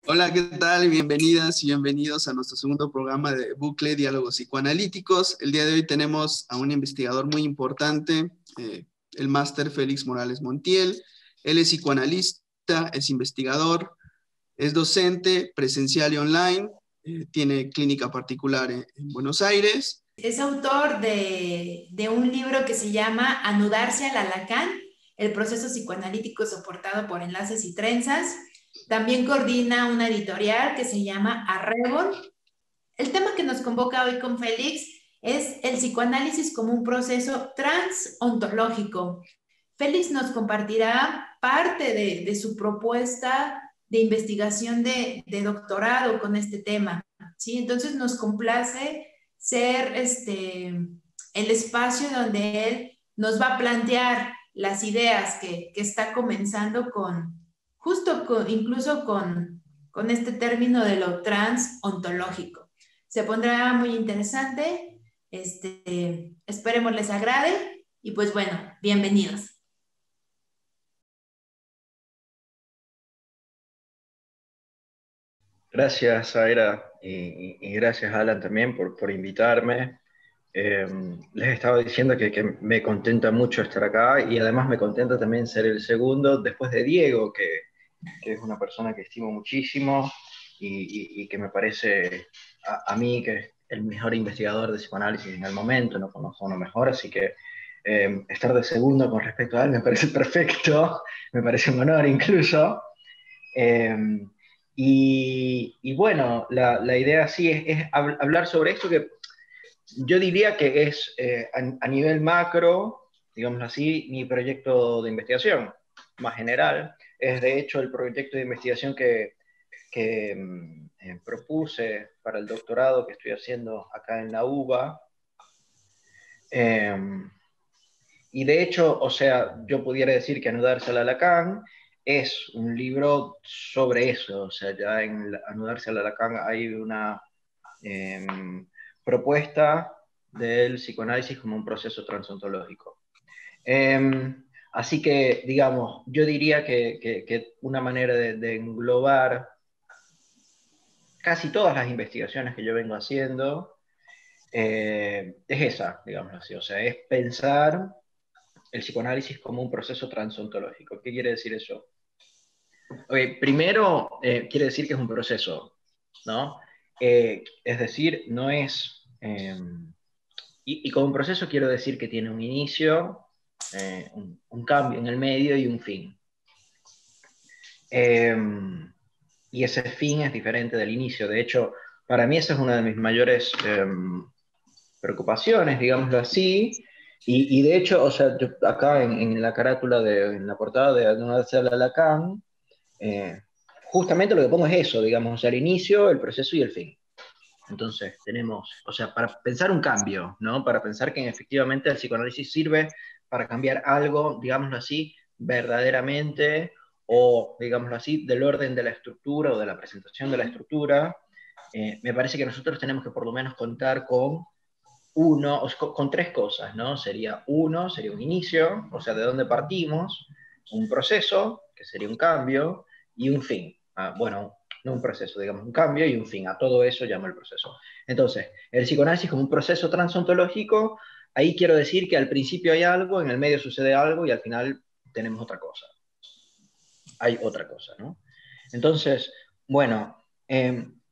Hola, ¿qué tal? Bienvenidas y bienvenidos a nuestro segundo programa de Bucle Diálogos Psicoanalíticos. El día de hoy tenemos a un investigador muy importante, el máster Félix Morales Montiel. Él es psicoanalista, es investigador, es docente presencial y online, tiene clínica particular en Buenos Aires. Es autor de un libro que se llama Anudarse al Alacán, el proceso psicoanalítico soportado por enlaces y trenzas. También coordina una editorial que se llama Arrebol. El tema que nos convoca hoy con Félix es el psicoanálisis como un proceso transontológico. Félix nos compartirá parte de su propuesta de investigación de doctorado con este tema, ¿sí? Entonces nos complace ser el espacio donde él nos va a plantear las ideas que está comenzando incluso con este término de lo transontológico. Se pondrá muy interesante, esperemos les agrade y pues bueno, bienvenidos. Gracias, Aira, y gracias, Alan, también por invitarme. Les estaba diciendo que me contenta mucho estar acá y además me contenta también ser el segundo después de Diego, que es una persona que estimo muchísimo y que me parece a mí que es el mejor investigador de psicoanálisis en el momento, no conozco uno mejor, así que estar de segundo con respecto a él me parece perfecto, me parece un honor incluso. Eh, y bueno, la idea sí es hablar sobre esto que yo diría que es a nivel macro, digamos así, mi proyecto de investigación más general. Es de hecho el proyecto de investigación que propuse para el doctorado que estoy haciendo acá en la UBA. Y de hecho, o sea, yo pudiera decir que Anudarse al Alacán es un libro sobre eso. O sea, ya en Anudarse al Alacán hay una eh, propuesta del psicoanálisis como un proceso transontológico. Así que, digamos, yo diría que una manera de englobar casi todas las investigaciones que yo vengo haciendo es esa, digamos así. O sea, es pensar el psicoanálisis como un proceso transontológico. ¿Qué quiere decir eso? Okay, primero, quiere decir que es un proceso, ¿no? Es decir, no es... y como un proceso quiero decir que tiene un inicio, un cambio en el medio y un fin. Eh, y ese fin es diferente del inicio. De hecho, para mí esa es una de mis mayores preocupaciones, digámoslo así. Y de hecho, o sea, yo acá en la carátula, en la portada de Anudarse al Alacán, justamente lo que pongo es eso, digamos, o sea, el inicio, el proceso y el fin. Entonces, tenemos, o sea, para pensar un cambio, ¿no? Para pensar que efectivamente el psicoanálisis sirve para cambiar algo, digámoslo así, verdaderamente, o, digámoslo así, del orden de la estructura o de la presentación de la estructura, me parece que nosotros tenemos que por lo menos contar con uno, con tres cosas, ¿no? Sería uno, sería un inicio, o sea, de dónde partimos, un proceso, que sería un cambio, y un fin. Bueno, no un proceso, digamos, un cambio y un fin. A todo eso llamo el proceso. Entonces, el psicoanálisis como un proceso transontológico, ahí quiero decir que al principio hay algo, en el medio sucede algo y al final tenemos otra cosa. Hay otra cosa, ¿no? Entonces, bueno,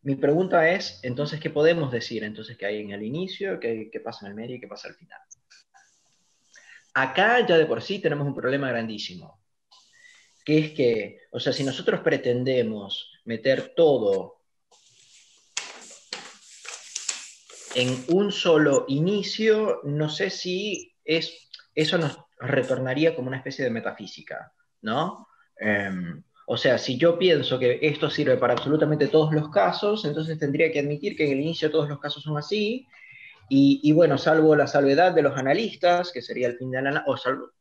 mi pregunta es, entonces, ¿qué podemos decir? Entonces, ¿qué hay en el inicio, qué pasa en el medio y qué pasa al final? Acá ya de por sí tenemos un problema grandísimo, que es que, o sea, si nosotros pretendemos meter todo en un solo inicio, no sé si eso nos retornaría como una especie de metafísica, ¿no? O sea, si yo pienso que esto sirve para absolutamente todos los casos, entonces tendría que admitir que en el inicio todos los casos son así, y bueno, salvo la salvedad de los analistas, que sería el fin de análisis, o salvo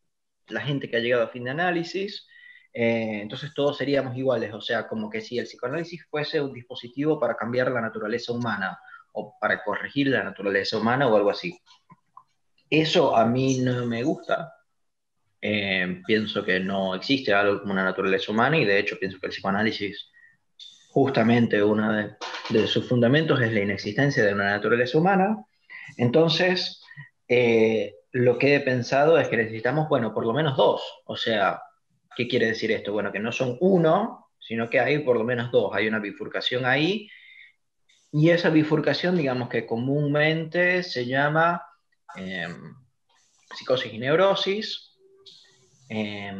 la gente que ha llegado a fin de análisis, entonces todos seríamos iguales, o sea, como que si el psicoanálisis fuese un dispositivo para cambiar la naturaleza humana, o para corregir la naturaleza humana o algo así. Eso a mí no me gusta. Pienso que no existe algo como una naturaleza humana y de hecho pienso que el psicoanálisis justamente uno de sus fundamentos es la inexistencia de una naturaleza humana. Entonces, lo que he pensado es que necesitamos, bueno, por lo menos dos. O sea, ¿qué quiere decir esto? Bueno, que no son uno, sino que hay por lo menos dos. Hay una bifurcación ahí, y esa bifurcación, digamos que comúnmente se llama eh, psicosis y neurosis. Eh,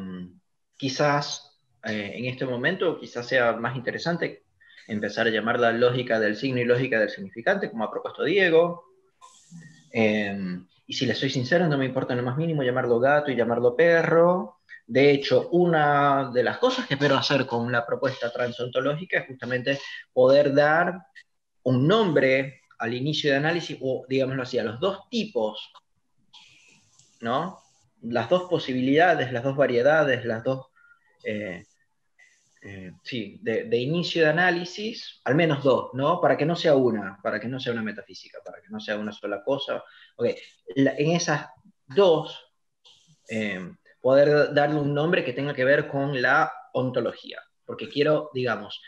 quizás en este momento quizás sea más interesante empezar a llamarla lógica del signo y lógica del significante, como ha propuesto Diego. Y si les soy sincero, no me importa en lo más mínimo llamarlo gato y llamarlo perro. De hecho, una de las cosas que espero hacer con la propuesta transontológica es justamente poder dar un nombre al inicio de análisis, o digámoslo así, a los dos tipos, ¿no? Las dos posibilidades, las dos variedades, las dos, sí, de inicio de análisis, al menos dos, ¿no? Para que no sea una metafísica, para que no sea una sola cosa. Okay. En esas dos, poder darle un nombre que tenga que ver con la ontología, porque quiero, digamos,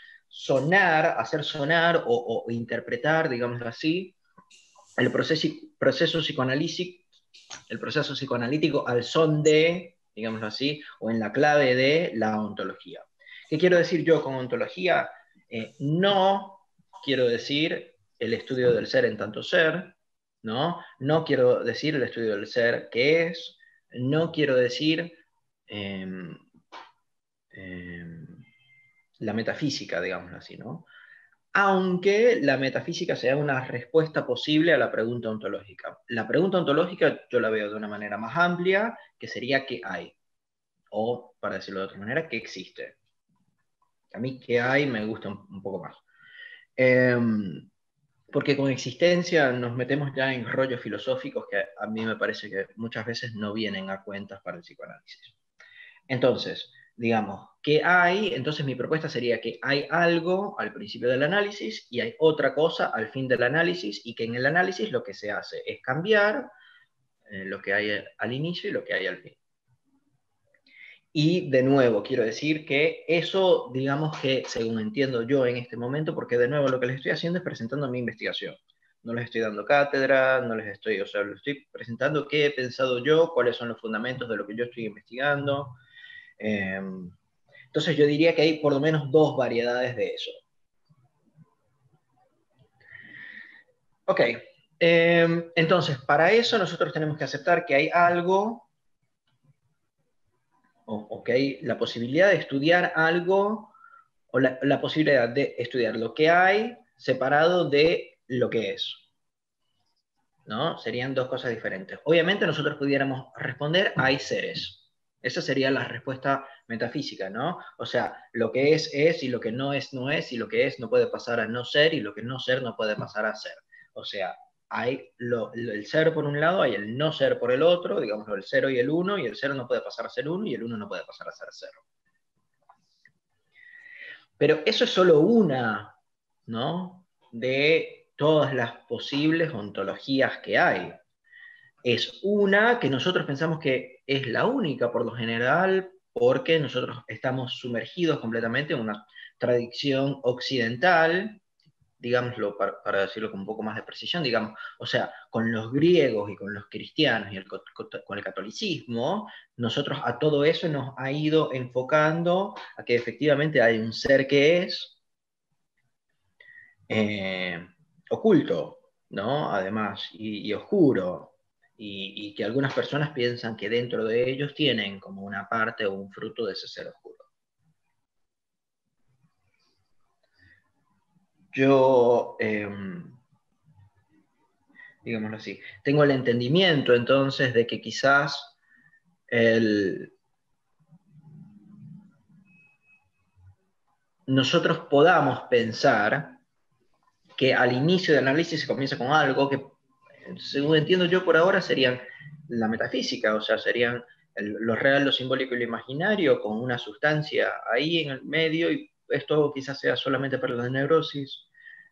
hacer sonar o interpretar, digámoslo así, el proceso psicoanalítico al son de, digámoslo así, o en la clave de la ontología. ¿Qué quiero decir yo con ontología? No quiero decir el estudio del ser en tanto ser, ¿no? No quiero decir el estudio del ser que es, no quiero decir eh, eh, la metafísica, digámoslo así, ¿no? Aunque la metafísica sea una respuesta posible a la pregunta ontológica. La pregunta ontológica yo la veo de una manera más amplia, que sería ¿qué hay? O, para decirlo de otra manera, ¿qué existe? A mí ¿qué hay? Me gusta un poco más. Porque con existencia nos metemos ya en rollos filosóficos que a mí me parece que muchas veces no vienen a cuentas para el psicoanálisis. Entonces, digamos, ¿qué hay? Entonces mi propuesta sería que hay algo al principio del análisis y hay otra cosa al fin del análisis, y que en el análisis lo que se hace es cambiar lo que hay al inicio y lo que hay al fin. Y de nuevo, quiero decir que eso, digamos que, según entiendo yo en este momento, porque de nuevo lo que les estoy haciendo es presentando mi investigación. No les estoy dando cátedra, no les estoy, o sea, les estoy presentando qué he pensado yo, cuáles son los fundamentos de lo que yo estoy investigando. Entonces yo diría que hay por lo menos dos variedades de eso. Ok, entonces para eso nosotros tenemos que aceptar que hay algo, o que hay la posibilidad de estudiar algo, o la posibilidad de estudiar lo que hay separado de lo que es, ¿no? Serían dos cosas diferentes. Obviamente nosotros pudiéramos responder, hay seres. Esa sería la respuesta metafísica, ¿no? O sea, lo que es, y lo que no es, no es, y lo que es no puede pasar a no ser, y lo que no ser no puede pasar a ser. O sea, hay el ser por un lado, hay el no ser por el otro, digamos el cero y el uno, y el cero no puede pasar a ser uno, y el uno no puede pasar a ser cero. Pero eso es solo una, ¿no? De todas las posibles ontologías que hay. Es una que nosotros pensamos que es la única por lo general, porque nosotros estamos sumergidos completamente en una tradición occidental, digámoslo para decirlo con un poco más de precisión, digamos, o sea, con los griegos y con los cristianos y con el catolicismo, nosotros a todo eso nos ha ido enfocando a que efectivamente hay un ser que es oculto, ¿no? Además, y oscuro, y que algunas personas piensan que dentro de ellos tienen como una parte o un fruto de ese ser oscuro. Yo, digámoslo así, tengo el entendimiento entonces de que quizás nosotros podamos pensar que al inicio del análisis se comienza con algo que, según entiendo yo por ahora, serían la metafísica, o sea, serían lo real, lo simbólico y lo imaginario, con una sustancia ahí en el medio, y esto quizás sea solamente para la neurosis,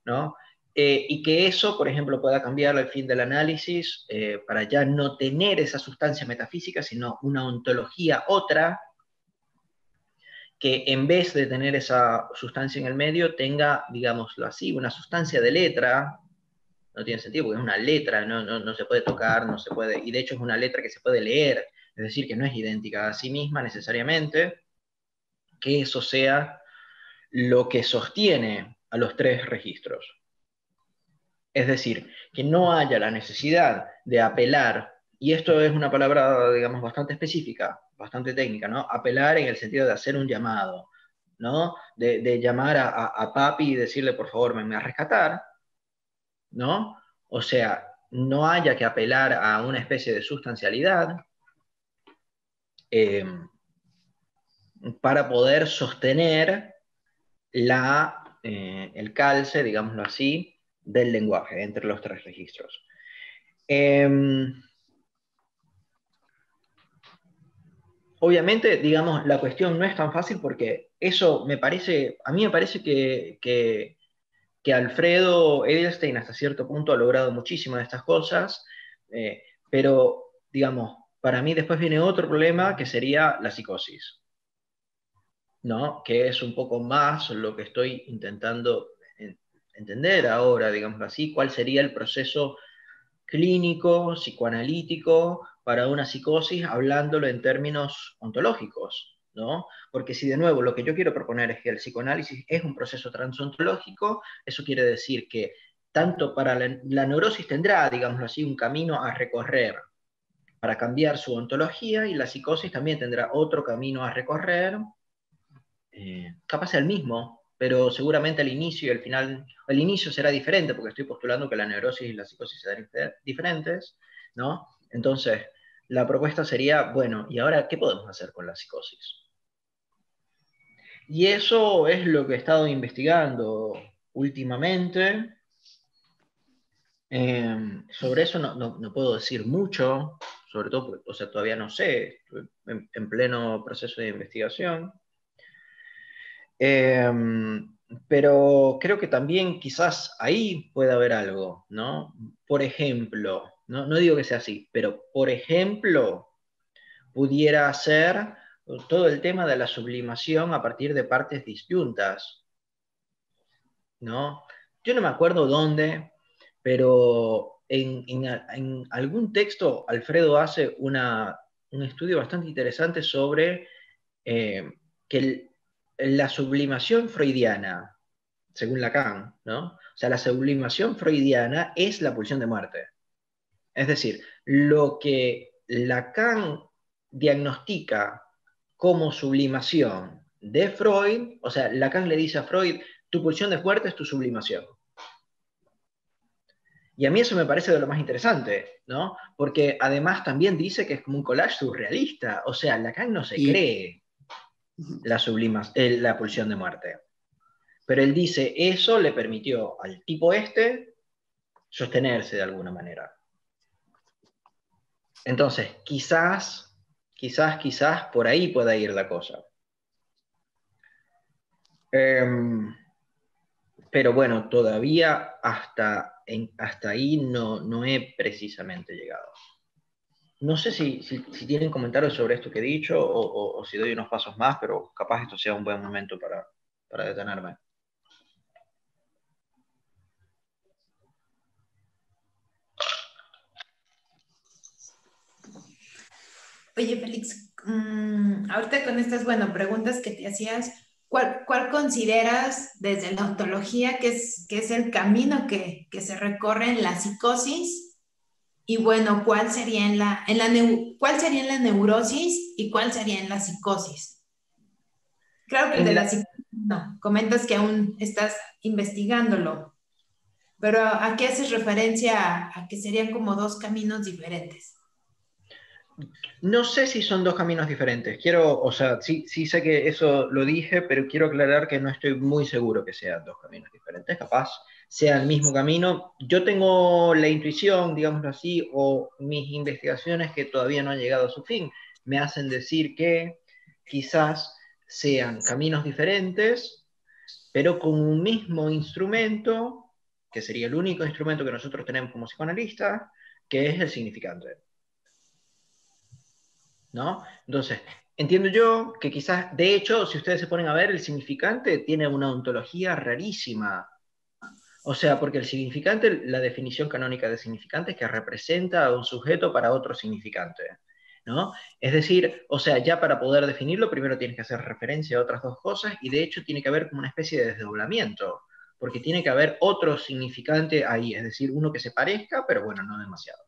¿no? Y que eso, por ejemplo, pueda cambiar al fin del análisis para ya no tener esa sustancia metafísica, sino una ontología otra, que en vez de tener esa sustancia en el medio, tenga, digámoslo así, una sustancia de letra. No tiene sentido porque es una letra, no se puede tocar, no se puede, y de hecho es una letra que se puede leer, es decir, que no es idéntica a sí misma necesariamente, que eso sea lo que sostiene a los tres registros. Es decir, que no haya la necesidad de apelar, y esto es una palabra, digamos, bastante específica, bastante técnica, ¿no? Apelar en el sentido de hacer un llamado, ¿no? De llamar a papi y decirle, por favor, venme a rescatar, ¿no? O sea, no haya que apelar a una especie de sustancialidad eh, para poder sostener el calce, digámoslo así, del lenguaje entre los tres registros. Obviamente, digamos, la cuestión no es tan fácil porque eso me parece, a mí me parece que Alfredo Edelstein hasta cierto punto ha logrado muchísimas de estas cosas, pero, digamos, para mí después viene otro problema que sería la psicosis, ¿no? Que es un poco más lo que estoy intentando entender ahora, digámoslo así, cuál sería el proceso clínico, psicoanalítico, para una psicosis, hablándolo en términos ontológicos, ¿no? Porque si de nuevo lo que yo quiero proponer es que el psicoanálisis es un proceso transontológico, eso quiere decir que tanto para la neurosis tendrá, digámoslo así, un camino a recorrer para cambiar su ontología, y la psicosis también tendrá otro camino a recorrer, capaz sea el mismo, pero seguramente el inicio y el final, el inicio será diferente, porque estoy postulando que la neurosis y la psicosis serán diferentes, ¿no? Entonces, la propuesta sería, bueno, ¿y ahora qué podemos hacer con la psicosis? Y eso es lo que he estado investigando últimamente. Sobre eso no puedo decir mucho, sobre todo porque, o sea, todavía no sé, estoy en pleno proceso de investigación. Pero creo que también quizás ahí puede haber algo, ¿no? Por ejemplo, no digo que sea así, pero por ejemplo, pudiera ser todo el tema de la sublimación a partir de partes disyuntas, ¿no? Yo no me acuerdo dónde, pero en algún texto Alfredo hace un estudio bastante interesante sobre que la sublimación freudiana, según Lacan, ¿no? O sea, la sublimación freudiana es la pulsión de muerte. Es decir, lo que Lacan diagnostica como sublimación de Freud, o sea, Lacan le dice a Freud, tu pulsión de muerte es tu sublimación. Y a mí eso me parece de lo más interesante, ¿no? Porque además también dice que es como un collage surrealista, o sea, Lacan no se cree la pulsión de muerte. Pero él dice, eso le permitió al tipo sostenerse de alguna manera. Entonces, quizás por ahí pueda ir la cosa. Pero bueno, todavía hasta ahí no he precisamente llegado. No sé si tienen comentarios sobre esto que he dicho o si doy unos pasos más, pero capaz esto sea un buen momento para detenerme. Oye, Félix, ahorita con estas, bueno, preguntas que te hacías, ¿cuál consideras desde la ontología que es el camino que se recorre en la psicosis? Y bueno, ¿cuál sería cuál sería en la neurosis y cuál sería en la psicosis? Claro que el de la psicosis, no, comentas que aún estás investigándolo, pero ¿a qué haces referencia a que serían como dos caminos diferentes? No sé si son dos caminos diferentes. O sea, sí sé que eso lo dije, pero quiero aclarar que no estoy muy seguro que sean dos caminos diferentes. Capaz sea el mismo camino. Yo tengo la intuición, digámoslo así, o mis investigaciones que todavía no han llegado a su fin, me hacen decir que quizás sean caminos diferentes, pero con un mismo instrumento, que sería el único instrumento que nosotros tenemos como psicoanalistas, que es el significante. ¿no? Entonces, entiendo yo que quizás, de hecho, si ustedes se ponen a ver, el significante tiene una ontología rarísima. O sea, porque el significante, la definición canónica de significante es que representa a un sujeto para otro significante, ¿no? Es decir, o sea, ya para poder definirlo, primero tienes que hacer referencia a otras dos cosas y de hecho tiene que haber como una especie de desdoblamiento, porque tiene que haber otro significante ahí, es decir, uno que se parezca, pero bueno, no demasiado.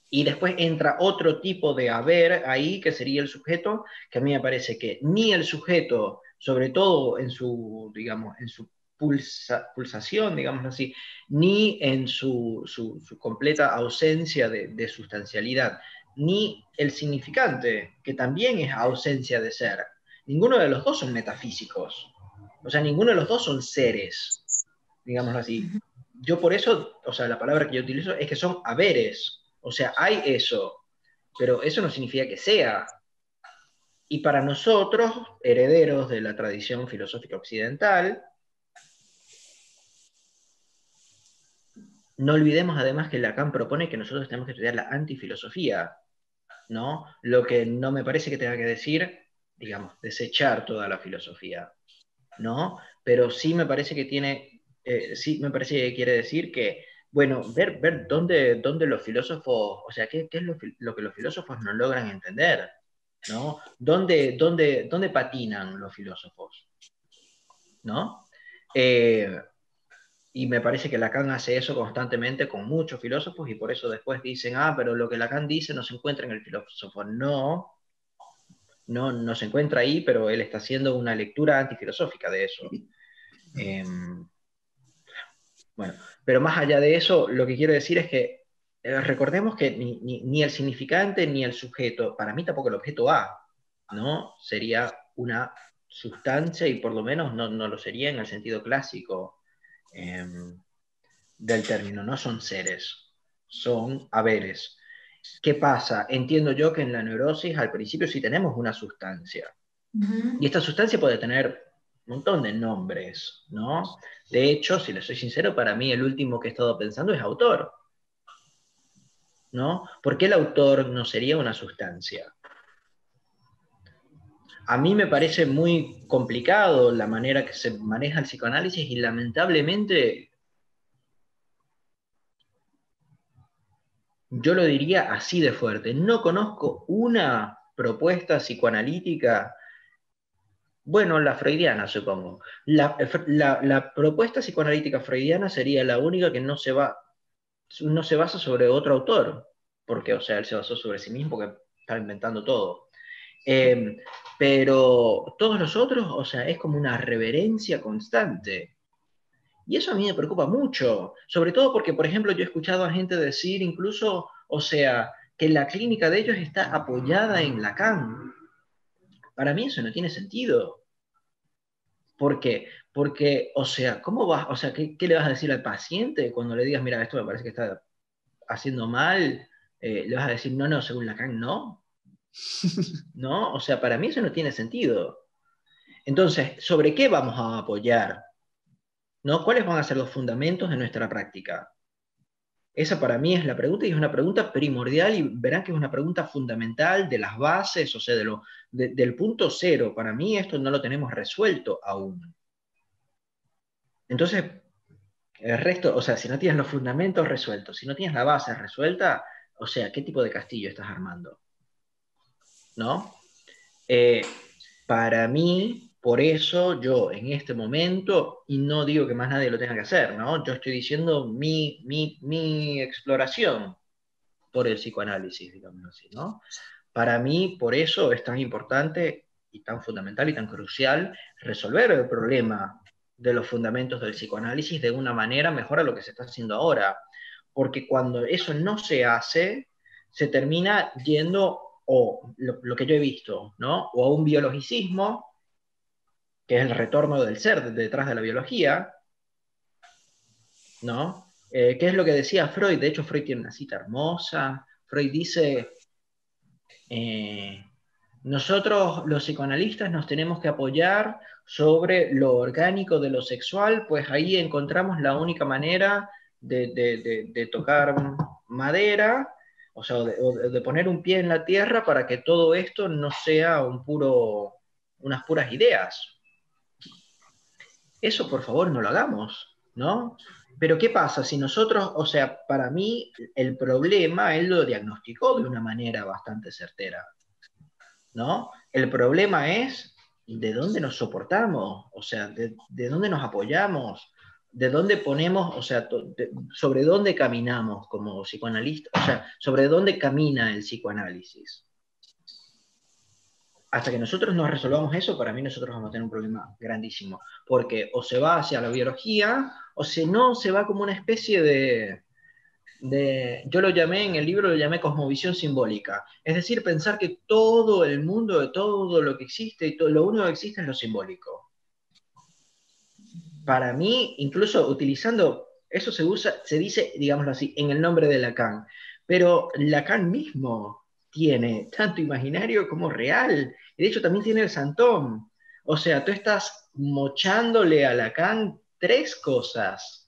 Y después entra otro tipo de haber ahí, que sería el sujeto, que a mí me parece que ni el sujeto, sobre todo en su, digamos, en su pulsación, digamos así, ni en su completa ausencia de sustancialidad, ni el significante, que también es ausencia de ser. Ninguno de los dos son metafísicos. O sea, ninguno de los dos son seres, digámoslo así. Yo por eso, o sea, la palabra que yo utilizo es que son haberes. O sea, hay eso, pero eso no significa que sea. Y para nosotros, herederos de la tradición filosófica occidental, no olvidemos además que Lacan propone que nosotros tenemos que estudiar la antifilosofía, ¿no? Lo que no me parece que tenga que decir, digamos, desechar toda la filosofía, ¿no? Pero sí me parece que tiene, sí me parece que quiere decir que, bueno, ver dónde los filósofos, o sea, qué es lo que los filósofos no logran entender, ¿no? ¿Dónde patinan los filósofos, ¿no? Eh, y me parece que Lacan hace eso constantemente con muchos filósofos y por eso después dicen, ah, pero lo que Lacan dice no se encuentra en el filósofo. No, no se encuentra ahí, pero él está haciendo una lectura antifilosófica de eso. Bueno, pero más allá de eso, lo que quiero decir es que recordemos que ni el significante ni el sujeto, para mí tampoco el objeto A, ¿no? Sería una sustancia y por lo menos no lo sería en el sentido clásico eh, del término, no son seres, son haberes. ¿Qué pasa? Entiendo yo que en la neurosis al principio sí tenemos una sustancia. Y esta sustancia puede tener un montón de nombres, ¿no? De hecho, si le soy sincero, para mí el último que he estado pensando es autor, ¿no? ¿Por qué el autor no sería una sustancia? A mí me parece muy complicado la manera que se maneja el psicoanálisis y lamentablemente yo lo diría así de fuerte. No conozco una propuesta psicoanalítica. Bueno, la freudiana, supongo. La propuesta psicoanalítica freudiana sería la única que no se basa sobre otro autor, porque, o sea, él se basó sobre sí mismo porque está inventando todo. Eh, pero todos los otros, o sea, es como una reverencia constante. Y eso a mí me preocupa mucho, sobre todo porque, por ejemplo, yo he escuchado a gente decir incluso, o sea, que la clínica de ellos está apoyada en Lacan. Para mí eso no tiene sentido. ¿Por qué? Porque, o sea, ¿cómo vas? O sea, ¿qué le vas a decir al paciente cuando le digas, mira, esto me parece que está haciendo mal? Le vas a decir, no, según Lacan, no. ¿No? O sea, para mí eso no tiene sentido. Entonces, ¿sobre qué vamos a apoyar? ¿No? ¿Cuáles van a ser los fundamentos de nuestra práctica? Esa para mí es la pregunta y es una pregunta primordial y verán que es una pregunta fundamental de las bases, o sea, del punto cero. Para mí esto no lo tenemos resuelto aún. Entonces, el resto, o sea, si no tienes los fundamentos resueltos, si no tienes la base resuelta, o sea, ¿qué tipo de castillo estás armando? ¿No? Para mí, por eso yo en este momento, y no digo que más nadie lo tenga que hacer, ¿no? Yo estoy diciendo mi exploración por el psicoanálisis, digamos así, ¿no? Para mí, por eso es tan importante y tan fundamental y tan crucial resolver el problema de los fundamentos del psicoanálisis de una manera mejor a lo que se está haciendo ahora. Porque cuando eso no se hace, se termina yendo, o lo que yo he visto, ¿no? O a un biologicismo, que es el retorno del ser detrás de la biología, ¿no? ¿Qué es lo que decía Freud? De hecho, Freud tiene una cita hermosa. Freud dice, nosotros los psicoanalistas nos tenemos que apoyar sobre lo orgánico de lo sexual, pues ahí encontramos la única manera de tocar madera, O sea, de poner un pie en la tierra para que todo esto no sea unas puras ideas. Eso, por favor, no lo hagamos, ¿no? Pero ¿qué pasa? Si nosotros, o sea, para mí el problema él lo diagnosticó de una manera bastante certera, ¿no? El problema es de dónde nos soportamos, o sea, de dónde nos apoyamos, de dónde ponemos, o sea, sobre dónde caminamos como psicoanalistas, o sea, sobre dónde camina el psicoanálisis. Hasta que nosotros no resolvamos eso, para mí nosotros vamos a tener un problema grandísimo, porque o se va hacia la biología, o si no, se va como una especie yo lo llamé, en el libro lo llamé cosmovisión simbólica, es decir, pensar que todo el mundo, de todo lo que existe, y lo único que existe es lo simbólico. Para mí, incluso utilizando, eso se dice, digámoslo así, en el nombre de Lacan, pero Lacan mismo tiene tanto imaginario como real, y de hecho también tiene el Santón. O sea, tú estás mochándole a Lacan tres cosas.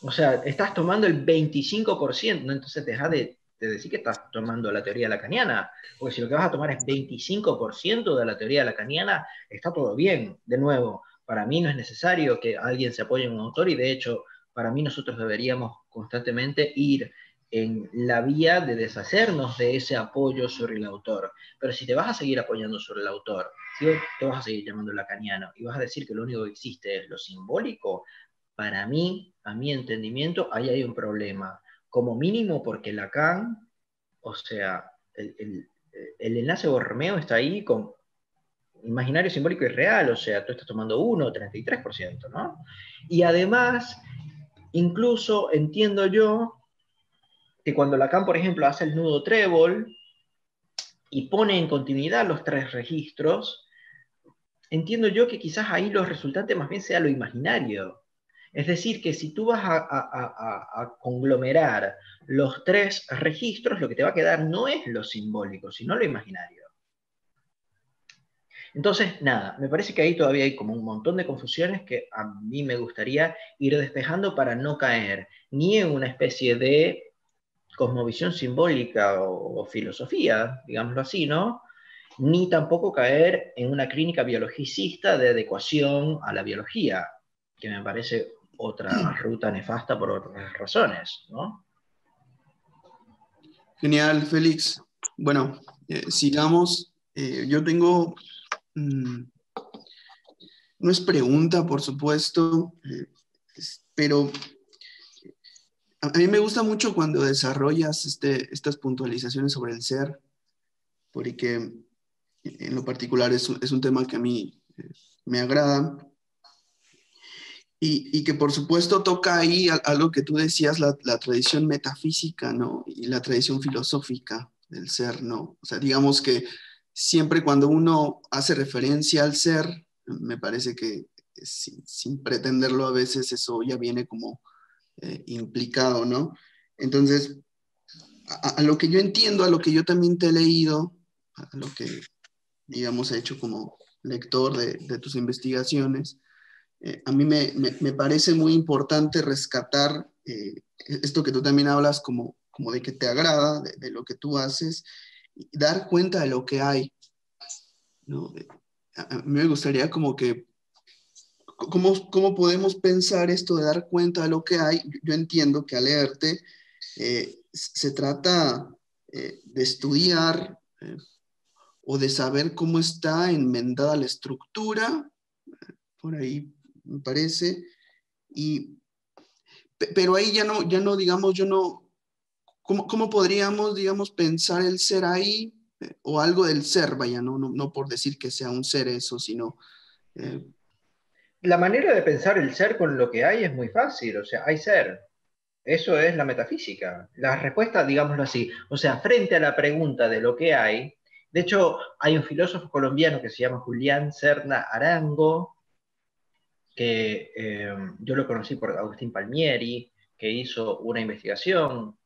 O sea, estás tomando el 25%, ¿no? Entonces deja de decir que estás tomando la teoría lacaniana, porque si lo que vas a tomar es 25% de la teoría lacaniana, está todo bien. De nuevo, para mí no es necesario que alguien se apoye en un autor, y de hecho, para mí nosotros deberíamos constantemente ir en la vía de deshacernos de ese apoyo sobre el autor. Pero si te vas a seguir apoyando sobre el autor, si te vas a seguir llamando lacaniano y vas a decir que lo único que existe es lo simbólico, para mí, a mi entendimiento, ahí hay un problema. Como mínimo porque Lacan, o sea, el enlace Borromeo está ahí con imaginario, simbólico y real, o sea, tú estás tomando 33%, ¿no? Y además, incluso entiendo yo que cuando Lacan, por ejemplo, hace el nudo trébol y pone en continuidad los tres registros, entiendo yo que quizás ahí los resultantes más bien sea lo imaginario. Es decir, que si tú vas a conglomerar los tres registros, lo que te va a quedar no es lo simbólico, sino lo imaginario. Entonces, nada, me parece que ahí todavía hay como un montón de confusiones que a mí me gustaría ir despejando para no caer ni en una especie de cosmovisión simbólica o filosofía, digámoslo así, ¿no? Ni tampoco caer en una clínica biologicista de adecuación a la biología, que me parece otra ruta nefasta por otras razones, ¿no? Genial, Félix. Bueno, sigamos. Yo tengo, no es pregunta, por supuesto, pero a mí me gusta mucho cuando desarrollas estas puntualizaciones sobre el ser, porque en lo particular es un tema que a mí me agrada. Y que por supuesto toca ahí algo que tú decías, la tradición metafísica, ¿no? Y la tradición filosófica del ser, ¿no? O sea, digamos que siempre cuando uno hace referencia al ser, me parece que sin pretenderlo a veces eso ya viene como implicado, ¿no? Entonces, a lo que yo entiendo, a lo que yo también te he leído, a lo que, digamos, he hecho como lector de tus investigaciones, a mí me parece muy importante rescatar esto que tú también hablas como de que te agrada, de lo que tú haces, y dar cuenta de lo que hay, ¿no? A mí me gustaría como que, ¿cómo podemos pensar esto de dar cuenta de lo que hay? Yo entiendo que al leerte se trata de estudiar o de saber cómo está enmendada la estructura, por ahí me parece, y pero ahí ya no, digamos, yo no, ¿cómo podríamos, digamos, pensar el ser ahí o algo del ser, vaya, no por decir que sea un ser eso, sino... eh, La manera de pensar el ser con lo que hay es muy fácil, o sea, hay ser. Eso es la metafísica. La respuesta, digámoslo así, o sea, frente a la pregunta de lo que hay, de hecho, hay un filósofo colombiano que se llama Julián Serna Arango, que yo lo conocí por Agustín Palmieri, que hizo una investigación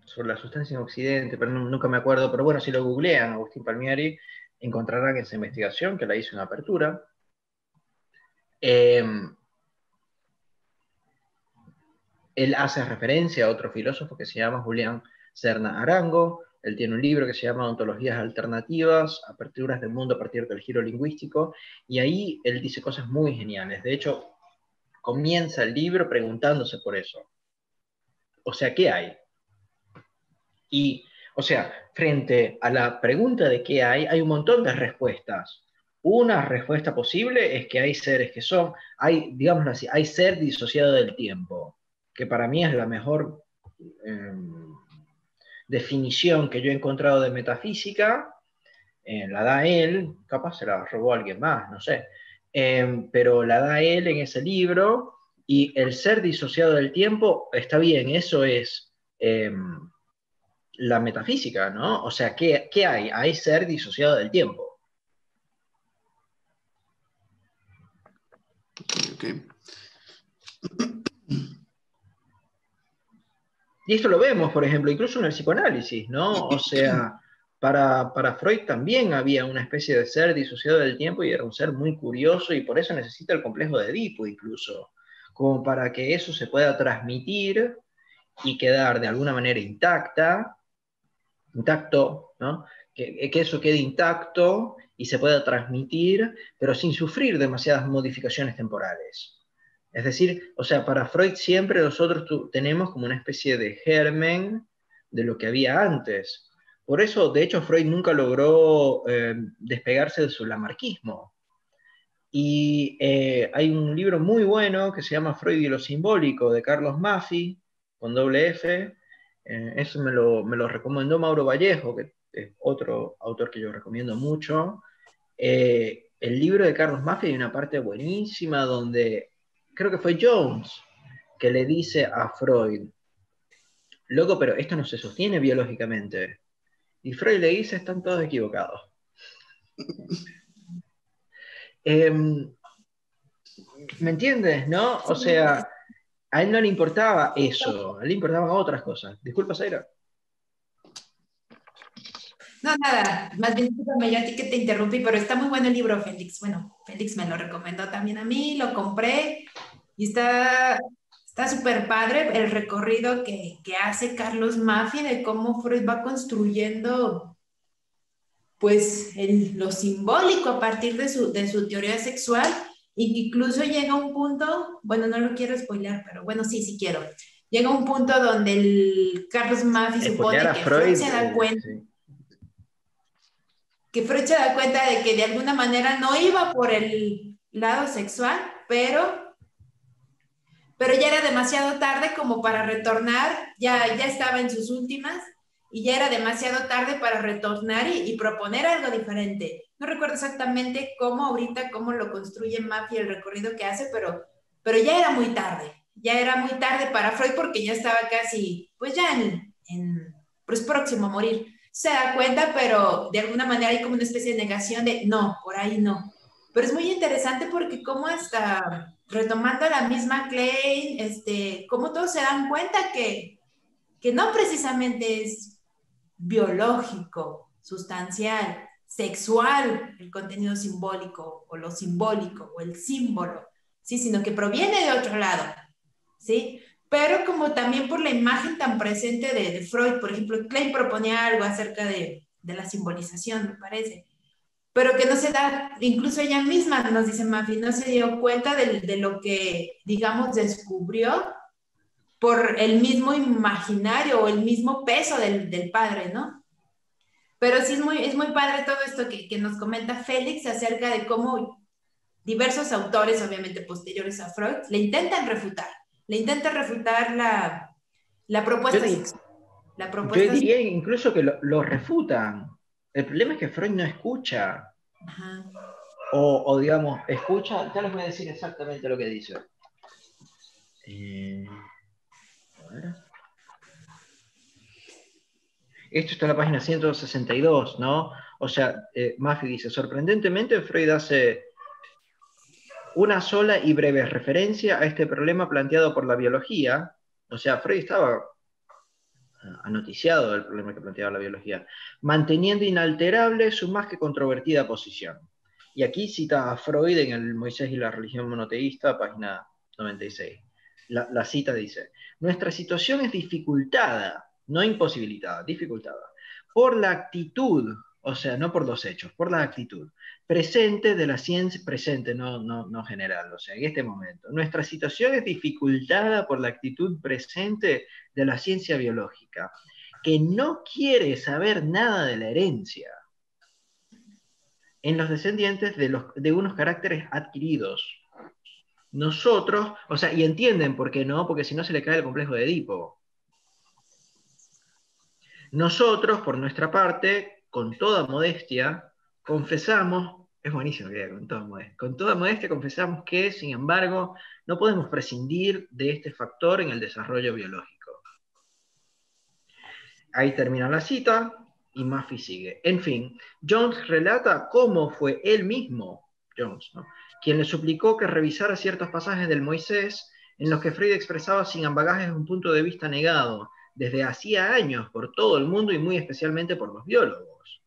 sobre la sustancia en Occidente, pero nunca me acuerdo, pero bueno, si lo googlean, Agustín Palmieri, encontrarán esa investigación que la hizo en Apertura. Él hace referencia a otro filósofo que se llama Julián Serna Arango. Él tiene un libro que se llama Ontologías Alternativas, Aperturas del Mundo a partir del giro lingüístico, y ahí él dice cosas muy geniales. De hecho, comienza el libro preguntándose por eso. O sea, ¿qué hay? Y, o sea, frente a la pregunta de qué hay un montón de respuestas. Una respuesta posible es que hay seres que son, digámoslo así, hay ser disociado del tiempo, que para mí es la mejor definición que yo he encontrado de metafísica. La da él, capaz se la robó alguien más, no sé, pero la da él en ese libro, y el ser disociado del tiempo, está bien, eso es la metafísica, ¿no? O sea, ¿qué hay? Hay ser disociado del tiempo. Okay. Y esto lo vemos, por ejemplo, incluso en el psicoanálisis, ¿no? O sea, para Freud también había una especie de ser disociado del tiempo, y era un ser muy curioso, y por eso necesita el complejo de Edipo incluso, como para que eso se pueda transmitir y quedar de alguna manera intacto, ¿no? Que eso quede intacto y se pueda transmitir, pero sin sufrir demasiadas modificaciones temporales. Es decir, o sea, para Freud siempre nosotros tenemos como una especie de germen de lo que había antes. Por eso, de hecho, Freud nunca logró despegarse de su lamarquismo. Y hay un libro muy bueno que se llama Freud y lo simbólico, de Carlos Maffei, con doble F. Eso me lo recomendó Mauro Vallejo, que es otro autor que yo recomiendo mucho. El libro de Carlos Maffei hay una parte buenísima donde creo que fue Jones que le dice a Freud, loco, pero esto no se sostiene biológicamente. Y Freud le dice, están todos equivocados. ¿Me entiendes, no? O sea, a él no le importaba eso, a él le importaban otras cosas. Disculpa, Zaira. No, nada, más bien discúlpame yo a ti que te interrumpí, pero está muy bueno el libro, Félix. Bueno, Félix me lo recomendó también a mí, lo compré y está súper padre el recorrido que hace Carlos Maffei de cómo Freud va construyendo pues lo simbólico a partir de su teoría sexual, y que incluso llega a un punto, bueno, no lo quiero spoilear, pero bueno, sí quiero. Llega a un punto donde el Carlos Maffei Spoilear supone a que Freud Freud, se da cuenta. sí. Que Freud se da cuenta de que de alguna manera no iba por el lado sexual, pero ya era demasiado tarde como para retornar, ya estaba en sus últimas, y ya era demasiado tarde para retornar y proponer algo diferente. No recuerdo exactamente cómo lo construye Maffei, el recorrido que hace, pero ya era muy tarde para Freud, porque ya estaba casi, pues ya pues próximo a morir. Se da cuenta, pero de alguna manera hay como una especie de negación de no, por ahí no. Pero es muy interesante porque como hasta retomando la misma Klein, cómo todos se dan cuenta que no precisamente es biológico, sustancial, sexual el contenido simbólico o lo simbólico o el símbolo, ¿sí? Sino que proviene de otro lado, ¿sí? Pero como también por la imagen tan presente de Freud, por ejemplo, Klein proponía algo acerca de la simbolización, me parece, pero que no se da, incluso ella misma nos dice Maffei, no se dio cuenta de lo que, digamos, descubrió por el mismo imaginario o el mismo peso del padre, ¿no? Pero sí es muy padre todo esto que nos comenta Félix acerca de cómo diversos autores, obviamente posteriores a Freud, le intentan refutar la propuesta sexual. Yo diría incluso que lo refutan. El problema es que Freud no escucha. Ajá. O digamos, escucha, ya les voy a decir exactamente lo que dice. A ver. Esto está en la página 162, ¿no? O sea, Maffei dice, sorprendentemente Freud hace una sola y breve referencia a este problema planteado por la biología. O sea, Freud estaba anoticiado del problema que planteaba la biología, manteniendo inalterable su más que controvertida posición. Y aquí cita a Freud en el Moisés y la religión monoteísta, página 96. La cita dice, nuestra situación es dificultada, no imposibilitada, dificultada, por la actitud, o sea, no por los hechos, por la actitud presente de la ciencia, presente, no general, o sea, en este momento. Nuestra situación es dificultada por la actitud presente de la ciencia biológica, que no quiere saber nada de la herencia en los descendientes de unos caracteres adquiridos. Nosotros, o sea, y entienden por qué no, porque si no se le cae el complejo de Edipo. Nosotros, por nuestra parte, con toda modestia, confesamos, es buenísimo que diga con toda modestia confesamos que, sin embargo, no podemos prescindir de este factor en el desarrollo biológico. Ahí termina la cita, y Maffei sigue. En fin, Jones relata cómo fue él mismo, Jones, ¿no?, quien le suplicó que revisara ciertos pasajes del Moisés en los que Freud expresaba sin ambagajes un punto de vista negado desde hacía años por todo el mundo y muy especialmente por los biólogos.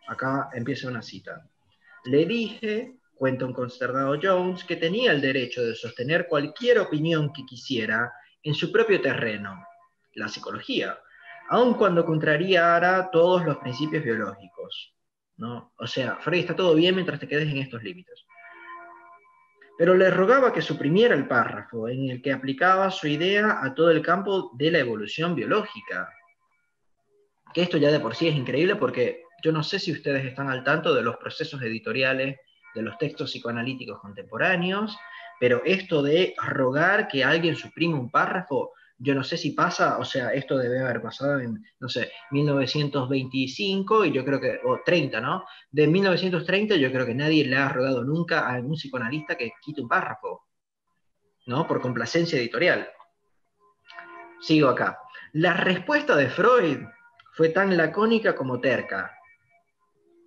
Acá empieza una cita. Le dije, cuenta un consternado Jones, que tenía el derecho de sostener cualquier opinión que quisiera en su propio terreno, la psicología, aun cuando contrariara todos los principios biológicos, ¿no? O sea, Freud, está todo bien mientras te quedes en estos límites. Pero le rogaba que suprimiera el párrafo en el que aplicaba su idea a todo el campo de la evolución biológica. Que esto ya de por sí es increíble porque yo no sé si ustedes están al tanto de los procesos editoriales de los textos psicoanalíticos contemporáneos, pero esto de rogar que alguien suprima un párrafo, yo no sé si pasa, o sea, esto debe haber pasado en, no sé, 1925, y yo creo que, o 30, ¿no? De 1930 yo creo que nadie le ha rogado nunca a algún psicoanalista que quite un párrafo, ¿no? Por complacencia editorial. Sigo acá. La respuesta de Freud fue tan lacónica como terca.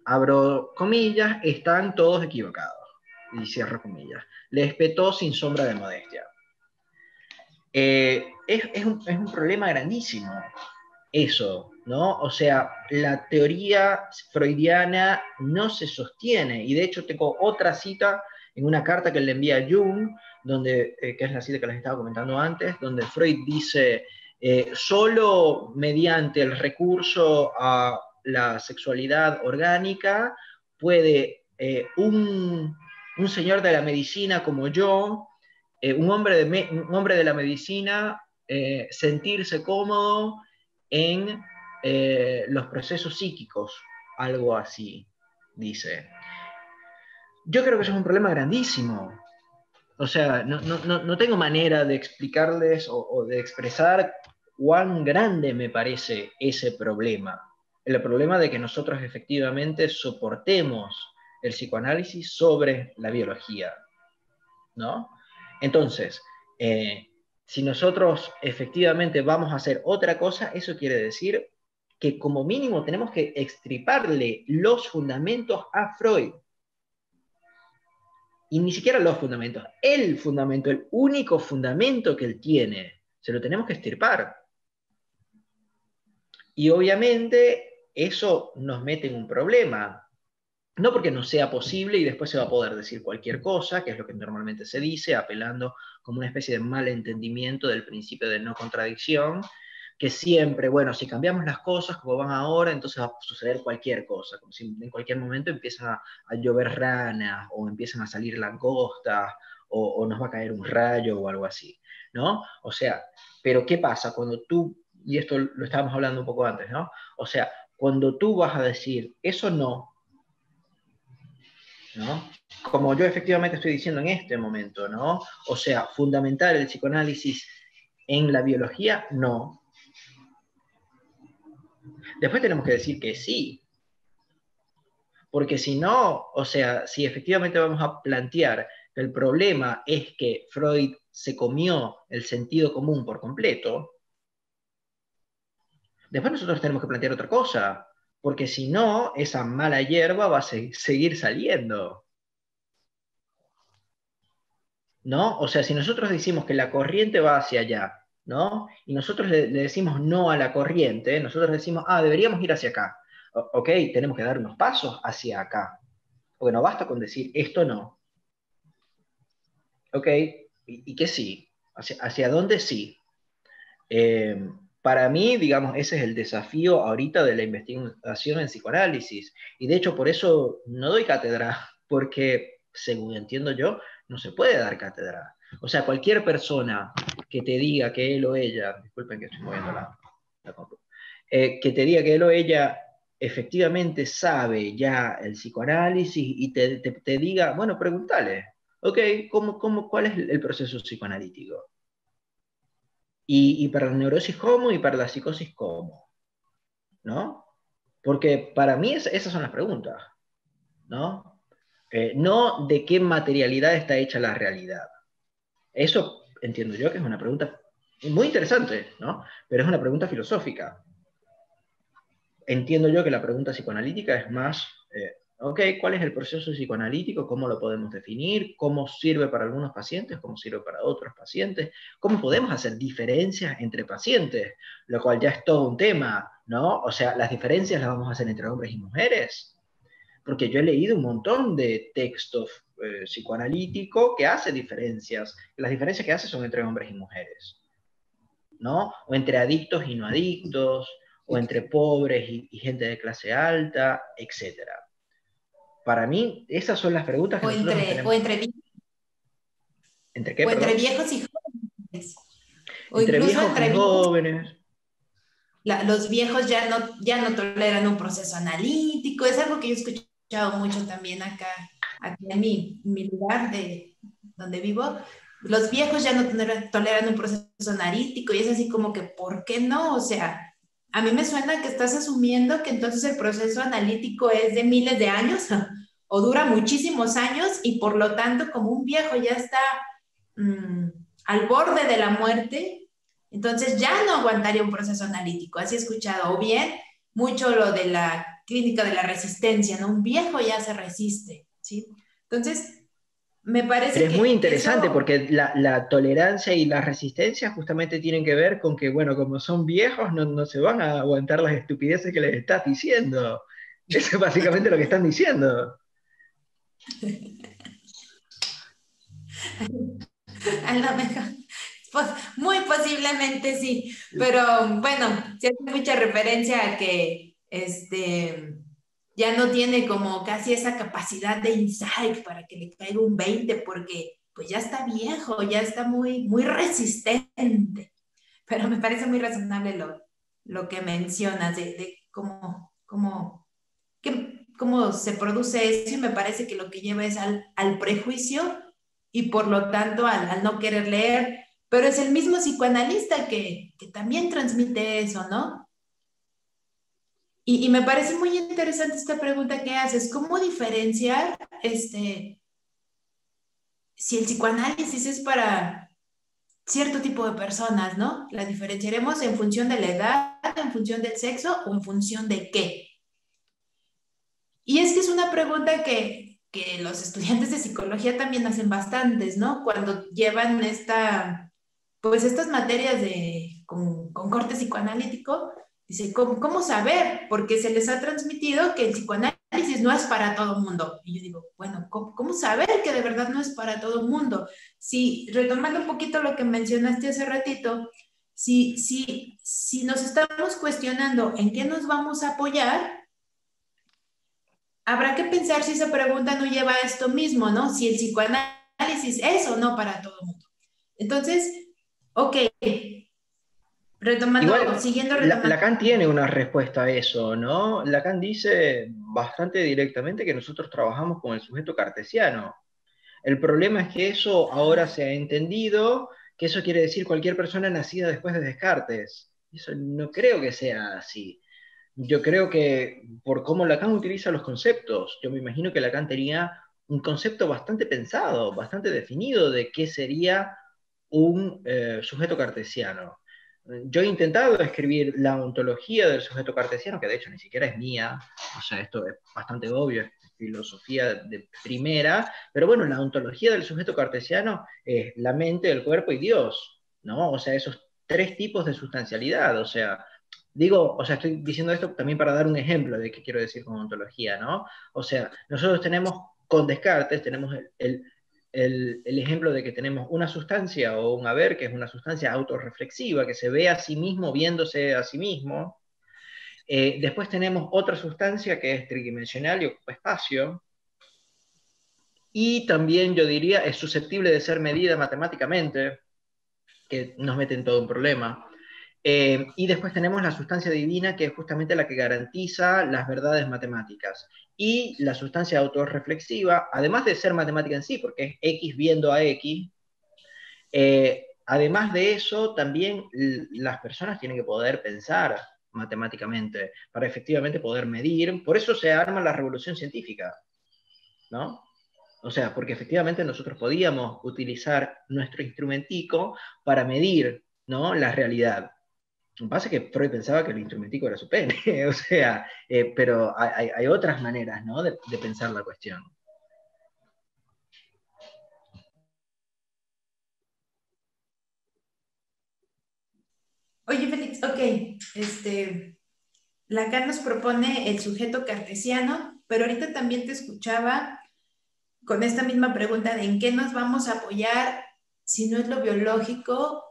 Abro comillas, están todos equivocados. Y cierro comillas. Le espetó sin sombra de modestia. Es un problema grandísimo eso, ¿no? O sea, la teoría freudiana no se sostiene. Y de hecho tengo otra cita en una carta que le envía a Jung, donde, que es la cita que les estaba comentando antes, donde Freud dice, solo mediante el recurso a la sexualidad orgánica puede un señor de la medicina como yo, un hombre de la medicina, sentirse cómodo en los procesos psíquicos, algo así, dice. Yo creo que eso es un problema grandísimo. O sea, no tengo manera de explicarles o de expresar cuán grande me parece ese problema. El problema de que nosotros efectivamente soportemos el psicoanálisis sobre la biología, ¿no? Entonces, si nosotros efectivamente vamos a hacer otra cosa, eso quiere decir que como mínimo tenemos que extirparle los fundamentos a Freud. Y ni siquiera los fundamentos, el fundamento, el único fundamento que él tiene, se lo tenemos que extirpar. Y obviamente eso nos mete en un problema. No porque no sea posible y después se va a poder decir cualquier cosa, que es lo que normalmente se dice, apelando como una especie de malentendimiento del principio de no contradicción, que siempre, bueno, si cambiamos las cosas como van ahora, entonces va a suceder cualquier cosa, como si en cualquier momento empiezan a llover ranas, o empiezan a salir langostas, o nos va a caer un rayo o algo así, ¿no? O sea, pero ¿qué pasa cuando tú, y esto lo estábamos hablando un poco antes, ¿no? O sea, cuando tú vas a decir, eso no, ¿no? Como yo efectivamente estoy diciendo en este momento, ¿no? O sea, fundamentar el psicoanálisis en la biología, no. Después tenemos que decir que sí, porque si no, o sea, si efectivamente vamos a plantear que el problema es que Freud se comió el sentido común por completo, después nosotros tenemos que plantear otra cosa, porque si no, esa mala hierba va a seguir saliendo, ¿no? O sea, si nosotros decimos que la corriente va hacia allá, ¿no? Y nosotros le decimos no a la corriente, nosotros decimos, deberíamos ir hacia acá. Ok, tenemos que dar unos pasos hacia acá. Porque no basta con decir esto no. Ok, y que sí. hacia dónde sí. Para mí, digamos, ese es el desafío ahorita de la investigación en psicoanálisis. Y de hecho, por eso no doy cátedra, porque, según entiendo yo, no se puede dar cátedra. O sea, cualquier persona que te diga que él o ella, disculpen que estoy moviendo la compu, que te diga que él o ella efectivamente sabe ya el psicoanálisis y te diga, bueno, pregúntale, ok, ¿cuál es el proceso psicoanalítico? Y para la neurosis, ¿cómo? Y para la psicosis, ¿cómo? ¿No? Porque para mí esas son las preguntas, ¿no? No de qué materialidad está hecha la realidad. Eso entiendo yo que es una pregunta muy interesante, ¿no? Pero es una pregunta filosófica. Entiendo yo que la pregunta psicoanalítica es más, ok, ¿cuál es el proceso psicoanalítico? ¿Cómo lo podemos definir? ¿Cómo sirve para algunos pacientes? ¿Cómo sirve para otros pacientes? ¿Cómo podemos hacer diferencias entre pacientes? Lo cual ya es todo un tema, ¿no? O sea, las diferencias las vamos a hacer entre hombres y mujeres. Porque yo he leído un montón de textos psicoanalíticos que hace diferencias. Las diferencias que hace son entre hombres y mujeres, ¿no? O entre adictos y no adictos, o entre pobres y gente de clase alta, etc. Para mí, esas son las preguntas que O nosotros nos entre, tenemos. ¿Entre qué, o entre perdón? viejos y jóvenes. O Entre incluso viejos y entre viejos, jóvenes. los viejos ya no toleran un proceso analítico. Es algo que yo he escuchado mucho también acá en mi lugar de donde vivo. Los viejos ya no toleran un proceso analítico y es así como que, ¿por qué no? O sea, a mí me suena que estás asumiendo que entonces el proceso analítico es de miles de años o dura muchísimos años y por lo tanto como un viejo ya está mmm, al borde de la muerte, entonces ya no aguantaría un proceso analítico, así he escuchado, o bien mucho lo de la clínica de la resistencia, ¿no? Un viejo ya se resiste, ¿sí? Entonces, me Pero parece es muy que interesante eso, porque la tolerancia y la resistencia justamente tienen que ver con que, bueno, como son viejos, no se van a aguantar las estupideces que les estás diciendo. Eso es básicamente lo que están diciendo. a lo mejor, pues, muy posiblemente sí, pero bueno, se hace mucha referencia a que ya no tiene como casi esa capacidad de insight para que le caiga un 20 porque pues ya está viejo, ya está muy resistente. Pero me parece muy razonable lo que mencionas de cómo se produce eso y me parece que lo que lleva es al prejuicio y por lo tanto al no querer leer, pero es el mismo psicoanalista que también transmite eso, ¿no? Y me parece muy interesante esta pregunta que haces, ¿cómo diferenciar si el psicoanálisis es para cierto tipo de personas, ¿no? La diferenciaremos en función de la edad, en función del sexo o en función de qué. Y es que es una pregunta que los estudiantes de psicología también hacen bastantes, ¿no? Cuando llevan pues estas materias con corte psicoanalítico, dice, ¿cómo saber? Porque se les ha transmitido que el psicoanálisis no es para todo el mundo. Y yo digo, bueno, ¿cómo saber que de verdad no es para todo el mundo? Si, retomando un poquito lo que mencionaste hace ratito, si nos estamos cuestionando en qué nos vamos a apoyar, habrá que pensar si esa pregunta no lleva a esto mismo, ¿no? Si el psicoanálisis es o no para todo el mundo. Entonces, ok, Igual, siguiendo retomando. Lacan tiene una respuesta a eso, ¿no? Lacan dice bastante directamente que nosotros trabajamos con el sujeto cartesiano. El problema es que eso ahora se ha entendido, que eso quiere decir cualquier persona nacida después de Descartes. Eso no creo que sea así. Yo creo que por cómo Lacan utiliza los conceptos, yo me imagino que Lacan tenía un concepto bastante pensado, bastante definido de qué sería un sujeto cartesiano. Yo he intentado escribir la ontología del sujeto cartesiano, que de hecho ni siquiera es mía, o sea, esto es bastante obvio, es filosofía de primera, pero bueno, la ontología del sujeto cartesiano es la mente, el cuerpo y Dios, ¿no? O sea, esos tres tipos de sustancialidad, o sea, digo, o sea, estoy diciendo esto también para dar un ejemplo de qué quiero decir con ontología, ¿no? O sea, nosotros tenemos con Descartes, tenemos el ejemplo de que tenemos una sustancia o un haber que es una sustancia autorreflexiva, que se ve a sí mismo viéndose a sí mismo. Después tenemos otra sustancia que es tridimensional y ocupa espacio. Y también yo diría es susceptible de ser medida matemáticamente, que nos mete en todo un problema. Y después tenemos la sustancia divina, que es justamente la que garantiza las verdades matemáticas. Y la sustancia autorreflexiva, además de ser matemática en sí, porque es X viendo a X, además de eso, también las personas tienen que poder pensar matemáticamente para efectivamente poder medir. Por eso se arma la revolución científica, ¿no? O sea, porque efectivamente nosotros podíamos utilizar nuestro instrumentico para medir, ¿no?, la realidad. Lo que pasa es que Freud pensaba que el instrumentico era su pene, o sea, pero hay otras maneras, ¿no?, de pensar la cuestión. Oye, Félix, ok, Lacan nos propone el sujeto cartesiano, pero ahorita también te escuchaba con esta misma pregunta de en qué nos vamos a apoyar si no es lo biológico,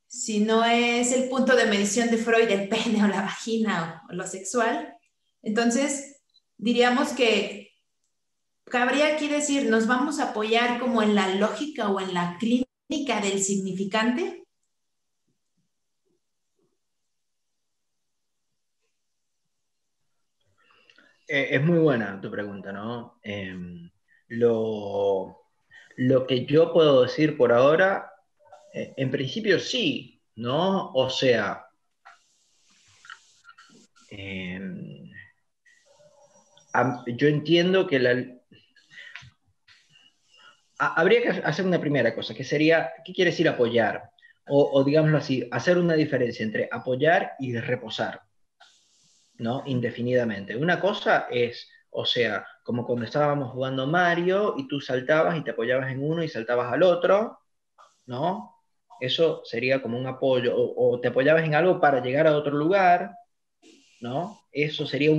si no es el punto de medición de Freud, el pene o la vagina o lo sexual. Entonces, diríamos que cabría aquí decir, ¿nos vamos a apoyar como en la lógica o en la clínica del significante? Es muy buena tu pregunta, ¿no? Lo, lo que yo puedo decir por ahora, en principio sí, ¿no? O sea, yo entiendo que habría que hacer una primera cosa, que sería, ¿qué quiere decir apoyar? O digámoslo así, hacer una diferencia entre apoyar y reposar, ¿no? Indefinidamente. Una cosa es, o sea, como cuando estábamos jugando Mario y tú saltabas y te apoyabas en uno y saltabas al otro, ¿no? Eso sería como un apoyo, o te apoyabas en algo para llegar a otro lugar, ¿no? Eso sería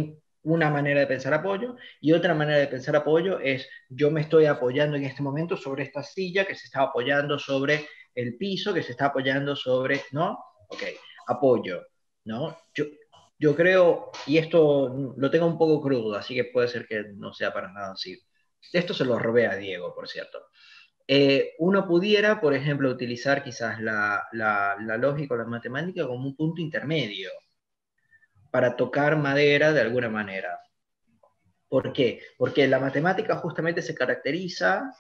una manera de pensar apoyo, y otra manera de pensar apoyo es, yo me estoy apoyando en este momento sobre esta silla que se está apoyando sobre el piso, que se está apoyando sobre, ¿no? Ok, apoyo, ¿no? Yo creo, y esto lo tengo un poco crudo, así que puede ser que no sea para nada así. Esto se lo robé a Diego, por cierto. Uno pudiera, por ejemplo, utilizar quizás la lógica o la matemática como un punto intermedio para tocar madera de alguna manera. ¿Por qué? Porque la matemática justamente se caracteriza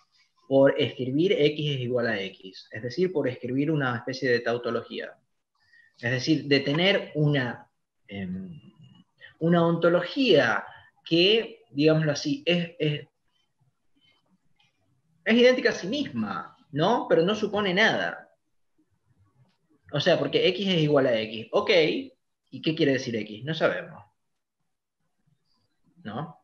por escribir X es igual a X, es decir, por escribir una especie de tautología. Es decir, de tener una ontología que, digámoslo así, es idéntica a sí misma, ¿no? Pero no supone nada. O sea, porque X es igual a X. Ok, ¿y qué quiere decir X? No sabemos, ¿no?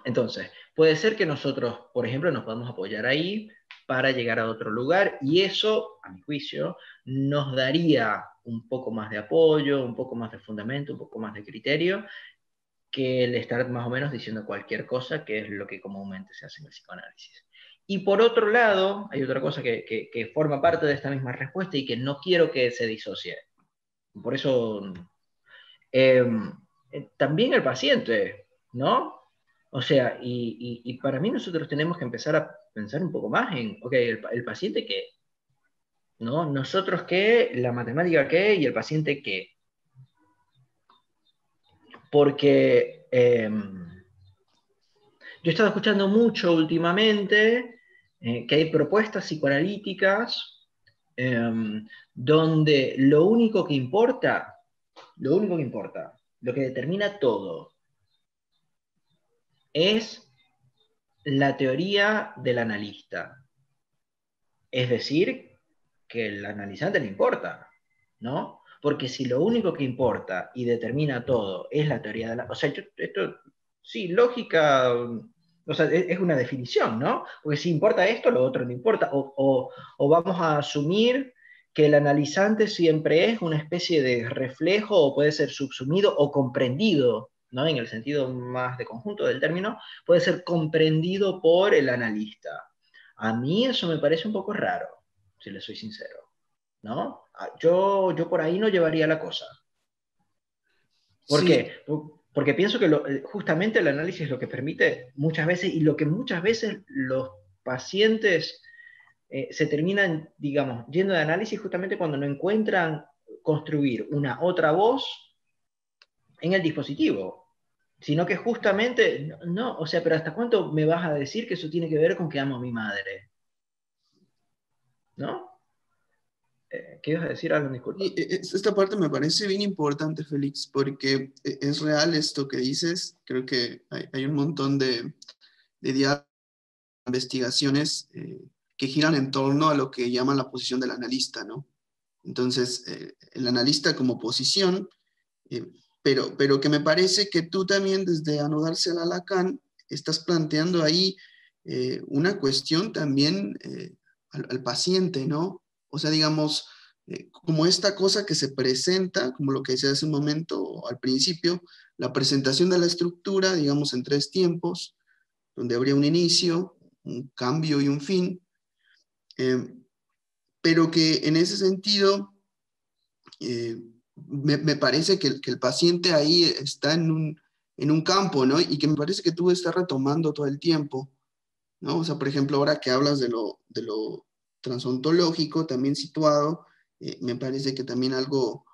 Entonces, puede ser que nosotros, por ejemplo, nos podamos apoyar ahí para llegar a otro lugar, y eso, a mi juicio, nos daría un poco más de apoyo, un poco más de fundamento, un poco más de criterio, que el estar más o menos diciendo cualquier cosa, que es lo que comúnmente se hace en el psicoanálisis. Y por otro lado, hay otra cosa que forma parte de esta misma respuesta y que no quiero que se disocie. Por eso, eh, también el paciente, ¿no? O sea, y para mí nosotros tenemos que empezar a pensar un poco más en, ok, el paciente qué, ¿no? Nosotros qué, la matemática qué y el paciente qué. Porque yo he estado escuchando mucho últimamente que hay propuestas psicoanalíticas donde lo único que importa, lo que determina todo, es la teoría del analista. Es decir, que el analizante le importa, ¿no? Porque si lo único que importa y determina todo es la teoría de la... O sea, esto, sí, lógica, o sea, es una definición, ¿no? Porque si importa esto, lo otro no importa. O vamos a asumir que el analizante siempre es una especie de reflejo o puede ser subsumido o comprendido, ¿no? En el sentido más de conjunto del término, puede ser comprendido por el analista. A mí eso me parece un poco raro, si le soy sincero, ¿no? Yo por ahí no llevaría la cosa. ¿Por Sí, qué? Porque pienso que justamente el análisis es lo que permite muchas veces, y lo que muchas veces los pacientes se terminan, digamos, yendo de análisis justamente cuando no encuentran construir una otra voz en el dispositivo, sino que justamente, no, o sea, pero ¿hasta cuánto me vas a decir que eso tiene que ver con que amo a mi madre? ¿No? ¿Qué ibas a decir, Alan? Disculpa. y, esta parte me parece bien importante, Félix, porque es real esto que dices. Creo que hay un montón de investigaciones que giran en torno a lo que llaman la posición del analista, ¿no? Entonces, el analista como posición, eh, pero que me parece que tú también desde Anudarse a Lacan estás planteando ahí una cuestión también al paciente, ¿no? O sea, digamos, como esta cosa que se presenta, como lo que decía hace un momento al principio, la presentación de la estructura, digamos, en 3 tiempos, donde habría un inicio, un cambio y un fin, eh, pero que en ese sentido me parece que el paciente ahí está en un campo, ¿no? Y que me parece que tú estás retomando todo el tiempo, ¿no? O sea, por ejemplo, ahora que hablas de lo transontológico, también situado, me parece que también algo,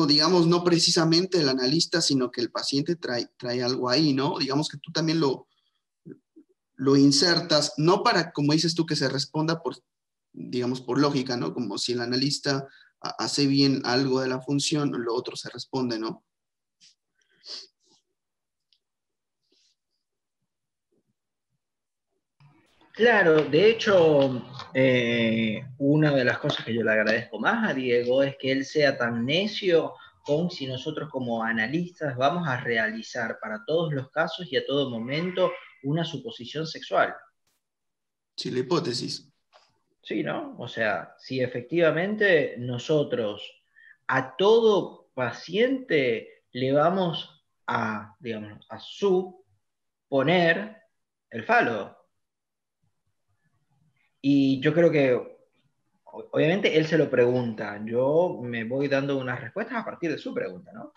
digamos, no precisamente el analista, sino que el paciente trae algo ahí, ¿no? Digamos que tú también lo insertas, no para, como dices tú, que se responda por, digamos, por lógica, ¿no? Como si el analista hace bien algo de la función, lo otro se responde, ¿no? Claro, de hecho, una de las cosas que yo le agradezco más a Diego es que él sea tan necio con si nosotros como analistas vamos a realizar para todos los casos y a todo momento una suposición sexual. Sí, la hipótesis. Sí, ¿no? O sea, si efectivamente nosotros a todo paciente le vamos a, digamos, a suponer el falo. Y yo creo que, obviamente, él se lo pregunta. Yo me voy dando unas respuestas a partir de su pregunta, ¿no?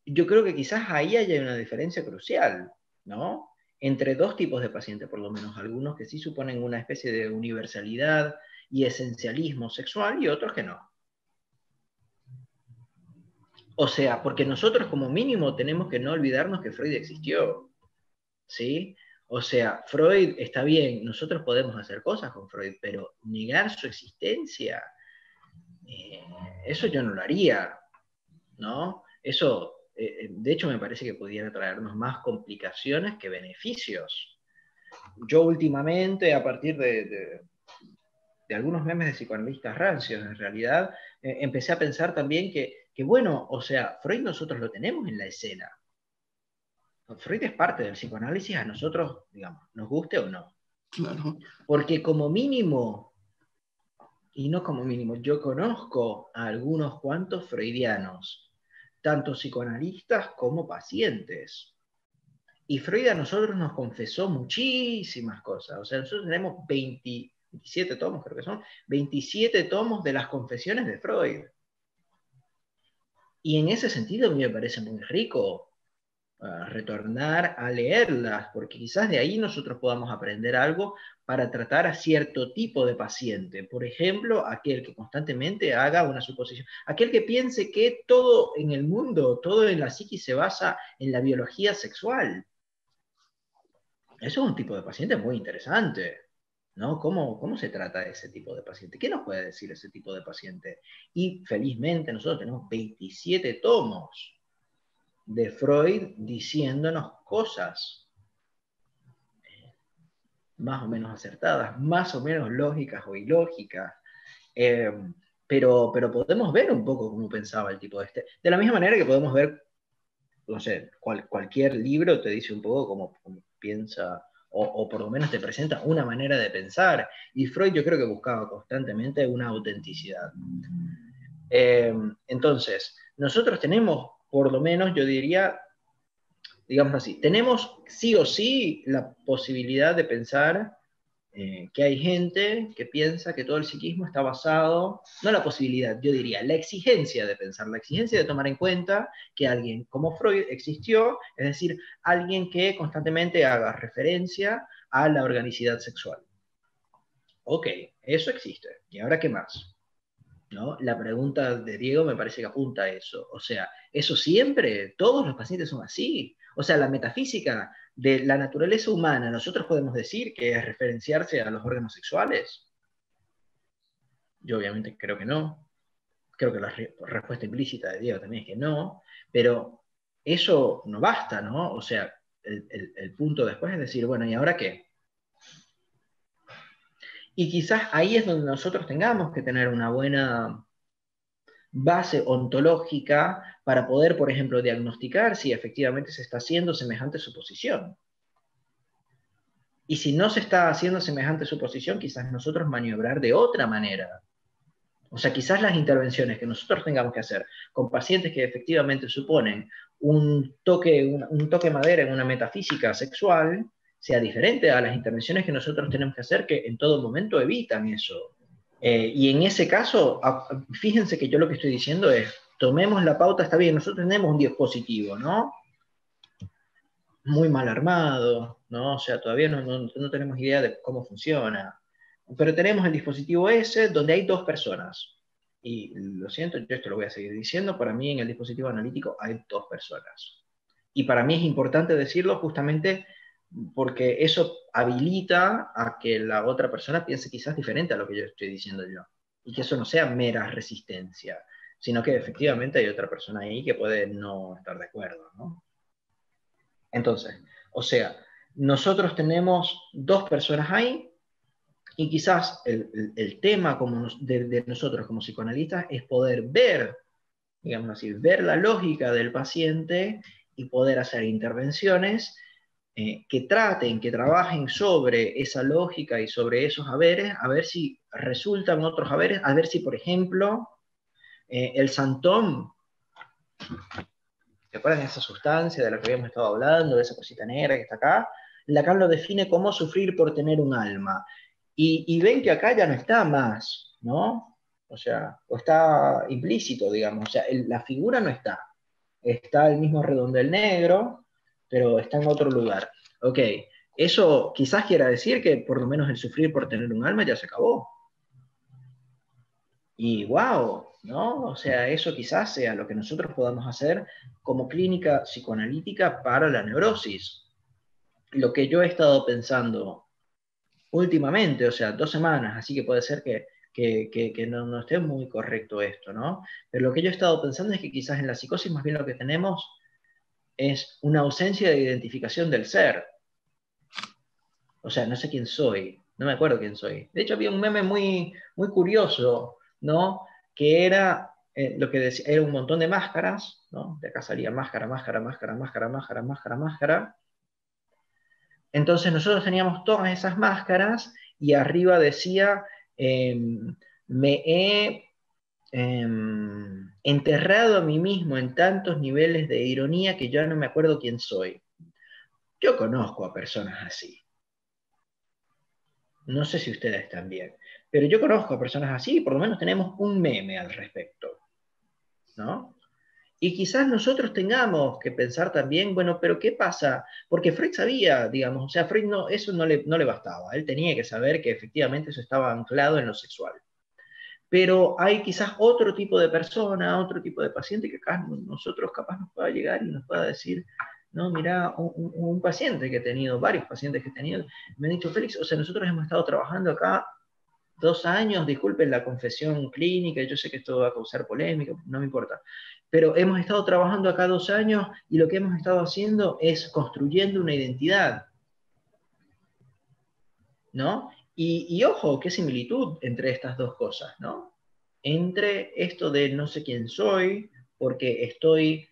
Yo creo que quizás ahí haya una diferencia crucial, ¿no? Entre dos tipos de pacientes, por lo menos. Algunos que sí suponen una especie de universalidad y esencialismo sexual y otros que no. O sea, porque nosotros como mínimo tenemos que no olvidarnos que Freud existió, ¿sí? O sea, Freud está bien, nosotros podemos hacer cosas con Freud, pero negar su existencia, eh, eso yo no lo haría, ¿no? Eso, de hecho, me parece que pudiera traernos más complicaciones que beneficios. Yo últimamente, a partir de algunos memes de psicoanalistas rancios, en realidad, empecé a pensar también que, bueno, o sea, Freud nosotros lo tenemos en la escena. Freud es parte del psicoanálisis a nosotros, digamos, nos guste o no. Claro. Porque como mínimo, y no como mínimo, yo conozco a algunos cuantos freudianos, tanto psicoanalistas como pacientes. Y Freud a nosotros nos confesó muchísimas cosas. O sea, nosotros tenemos 27 tomos, creo que son, 27 tomos de las confesiones de Freud. Y en ese sentido a mí me parece muy rico retornar a leerlas, porque quizás de ahí nosotros podamos aprender algo para tratar a cierto tipo de paciente. Por ejemplo, aquel que constantemente haga una suposición, aquel que piense que todo en el mundo, todo en la psiquis se basa en la biología sexual. Eso es un tipo de paciente muy interesante, ¿no? ¿Cómo se trata ese tipo de paciente? ¿Qué nos puede decir ese tipo de paciente? Y felizmente nosotros tenemos 27 tomos de Freud diciéndonos cosas más o menos acertadas, más o menos lógicas o ilógicas, eh, pero podemos ver un poco cómo pensaba el tipo este. De la misma manera que podemos ver, no sé, cualquier libro te dice un poco cómo piensa, o por lo menos te presenta una manera de pensar, y Freud yo creo que buscaba constantemente una autenticidad. Entonces, nosotros tenemos, por lo menos, yo diría, digamos así, tenemos sí o sí la posibilidad de pensar que hay gente que piensa que todo el psiquismo está basado, no la posibilidad, yo diría, la exigencia de pensar, la exigencia de tomar en cuenta que alguien como Freud existió, es decir, alguien que constantemente haga referencia a la organicidad sexual. Ok, eso existe. ¿Y ahora qué más? ¿No? La pregunta de Diego me parece que apunta a eso. O sea, ¿eso siempre? ¿Todos los pacientes son así? O sea, la metafísica de la naturaleza humana, ¿nosotros podemos decir que es referenciarse a los órganos sexuales? Yo obviamente creo que no. Creo que la respuesta implícita de Diego también es que no. Pero eso no basta, ¿no? O sea, el punto después es decir, bueno, ¿y ahora qué? Y quizás ahí es donde nosotros tengamos que tener una buena base ontológica para poder, por ejemplo, diagnosticar si efectivamente se está haciendo semejante suposición. Y si no se está haciendo semejante suposición, quizás nosotros maniobrar de otra manera. O sea, quizás las intervenciones que nosotros tengamos que hacer con pacientes que efectivamente suponen un toque madera en una metafísica sexual sea diferente a las intervenciones que nosotros tenemos que hacer que en todo momento evitan eso. Y en ese caso, fíjense que yo lo que estoy diciendo es, tomemos la pauta, está bien, nosotros tenemos un dispositivo, ¿no? Muy mal armado, ¿no? O sea, todavía no tenemos idea de cómo funciona. Pero tenemos el dispositivo ese donde hay dos personas. Y lo siento, yo esto lo voy a seguir diciendo, para mí en el dispositivo analítico hay dos personas. Y para mí es importante decirlo justamente porque eso habilita a que la otra persona piense quizás diferente a lo que yo estoy diciendo yo. Y que eso no sea mera resistencia, sino que efectivamente hay otra persona ahí que puede no estar de acuerdo, ¿no? Entonces, o sea, nosotros tenemos dos personas ahí y quizás el tema como de nosotros como psicoanalistas es poder ver, digamos así, ver la lógica del paciente y poder hacer intervenciones que traten, que trabajen sobre esa lógica y sobre esos haberes, a ver si resultan otros haberes, a ver si, por ejemplo, el santón, ¿se acuerdan de esa sustancia de la que habíamos estado hablando, de esa cosita negra que está acá? Lacan lo define como sufrir por tener un alma. Y ven que acá ya no está más, ¿no? O sea, o está implícito, digamos, o sea, la figura no está. Está el mismo redondel negro, pero está en otro lugar. Ok, eso quizás quiera decir que por lo menos el sufrir por tener un alma ya se acabó. Y wow, ¿no? O sea, eso quizás sea lo que nosotros podamos hacer como clínica psicoanalítica para la neurosis. Lo que yo he estado pensando últimamente, o sea, 2 semanas, así que puede ser que no esté muy correcto esto, ¿no? Pero lo que yo he estado pensando es que quizás en la psicosis más bien lo que tenemos es una ausencia de identificación del ser. O sea, no sé quién soy, no me acuerdo quién soy. De hecho, había un meme muy, muy curioso, ¿no? Que era lo que decía, era un montón de máscaras, ¿no? De acá salía máscara, máscara, máscara, máscara, máscara, máscara, máscara. Entonces nosotros teníamos todas esas máscaras y arriba decía, me he enterrado a mí mismo en tantos niveles de ironía que ya no me acuerdo quién soy. Yo conozco a personas así. No sé si ustedes también, pero yo conozco a personas así y por lo menos tenemos un meme al respecto, ¿no? Y quizás nosotros tengamos que pensar también, bueno, pero ¿qué pasa? Porque Freud sabía, digamos, o sea, Freud no, eso no le bastaba, él tenía que saber que efectivamente eso estaba anclado en lo sexual. Pero hay quizás otro tipo de persona, otro tipo de paciente que acá nosotros capaz nos pueda llegar y nos pueda decir, no, mira, un paciente que he tenido, varios pacientes que he tenido, me han dicho, Félix, o sea, nosotros hemos estado trabajando acá 2 años, disculpen la confesión clínica, yo sé que esto va a causar polémica, no me importa, pero hemos estado trabajando acá 2 años y lo que hemos estado haciendo es construyendo una identidad, ¿no? Y ojo, qué similitud entre estas dos cosas, ¿no? Entre esto de no sé quién soy, porque estoy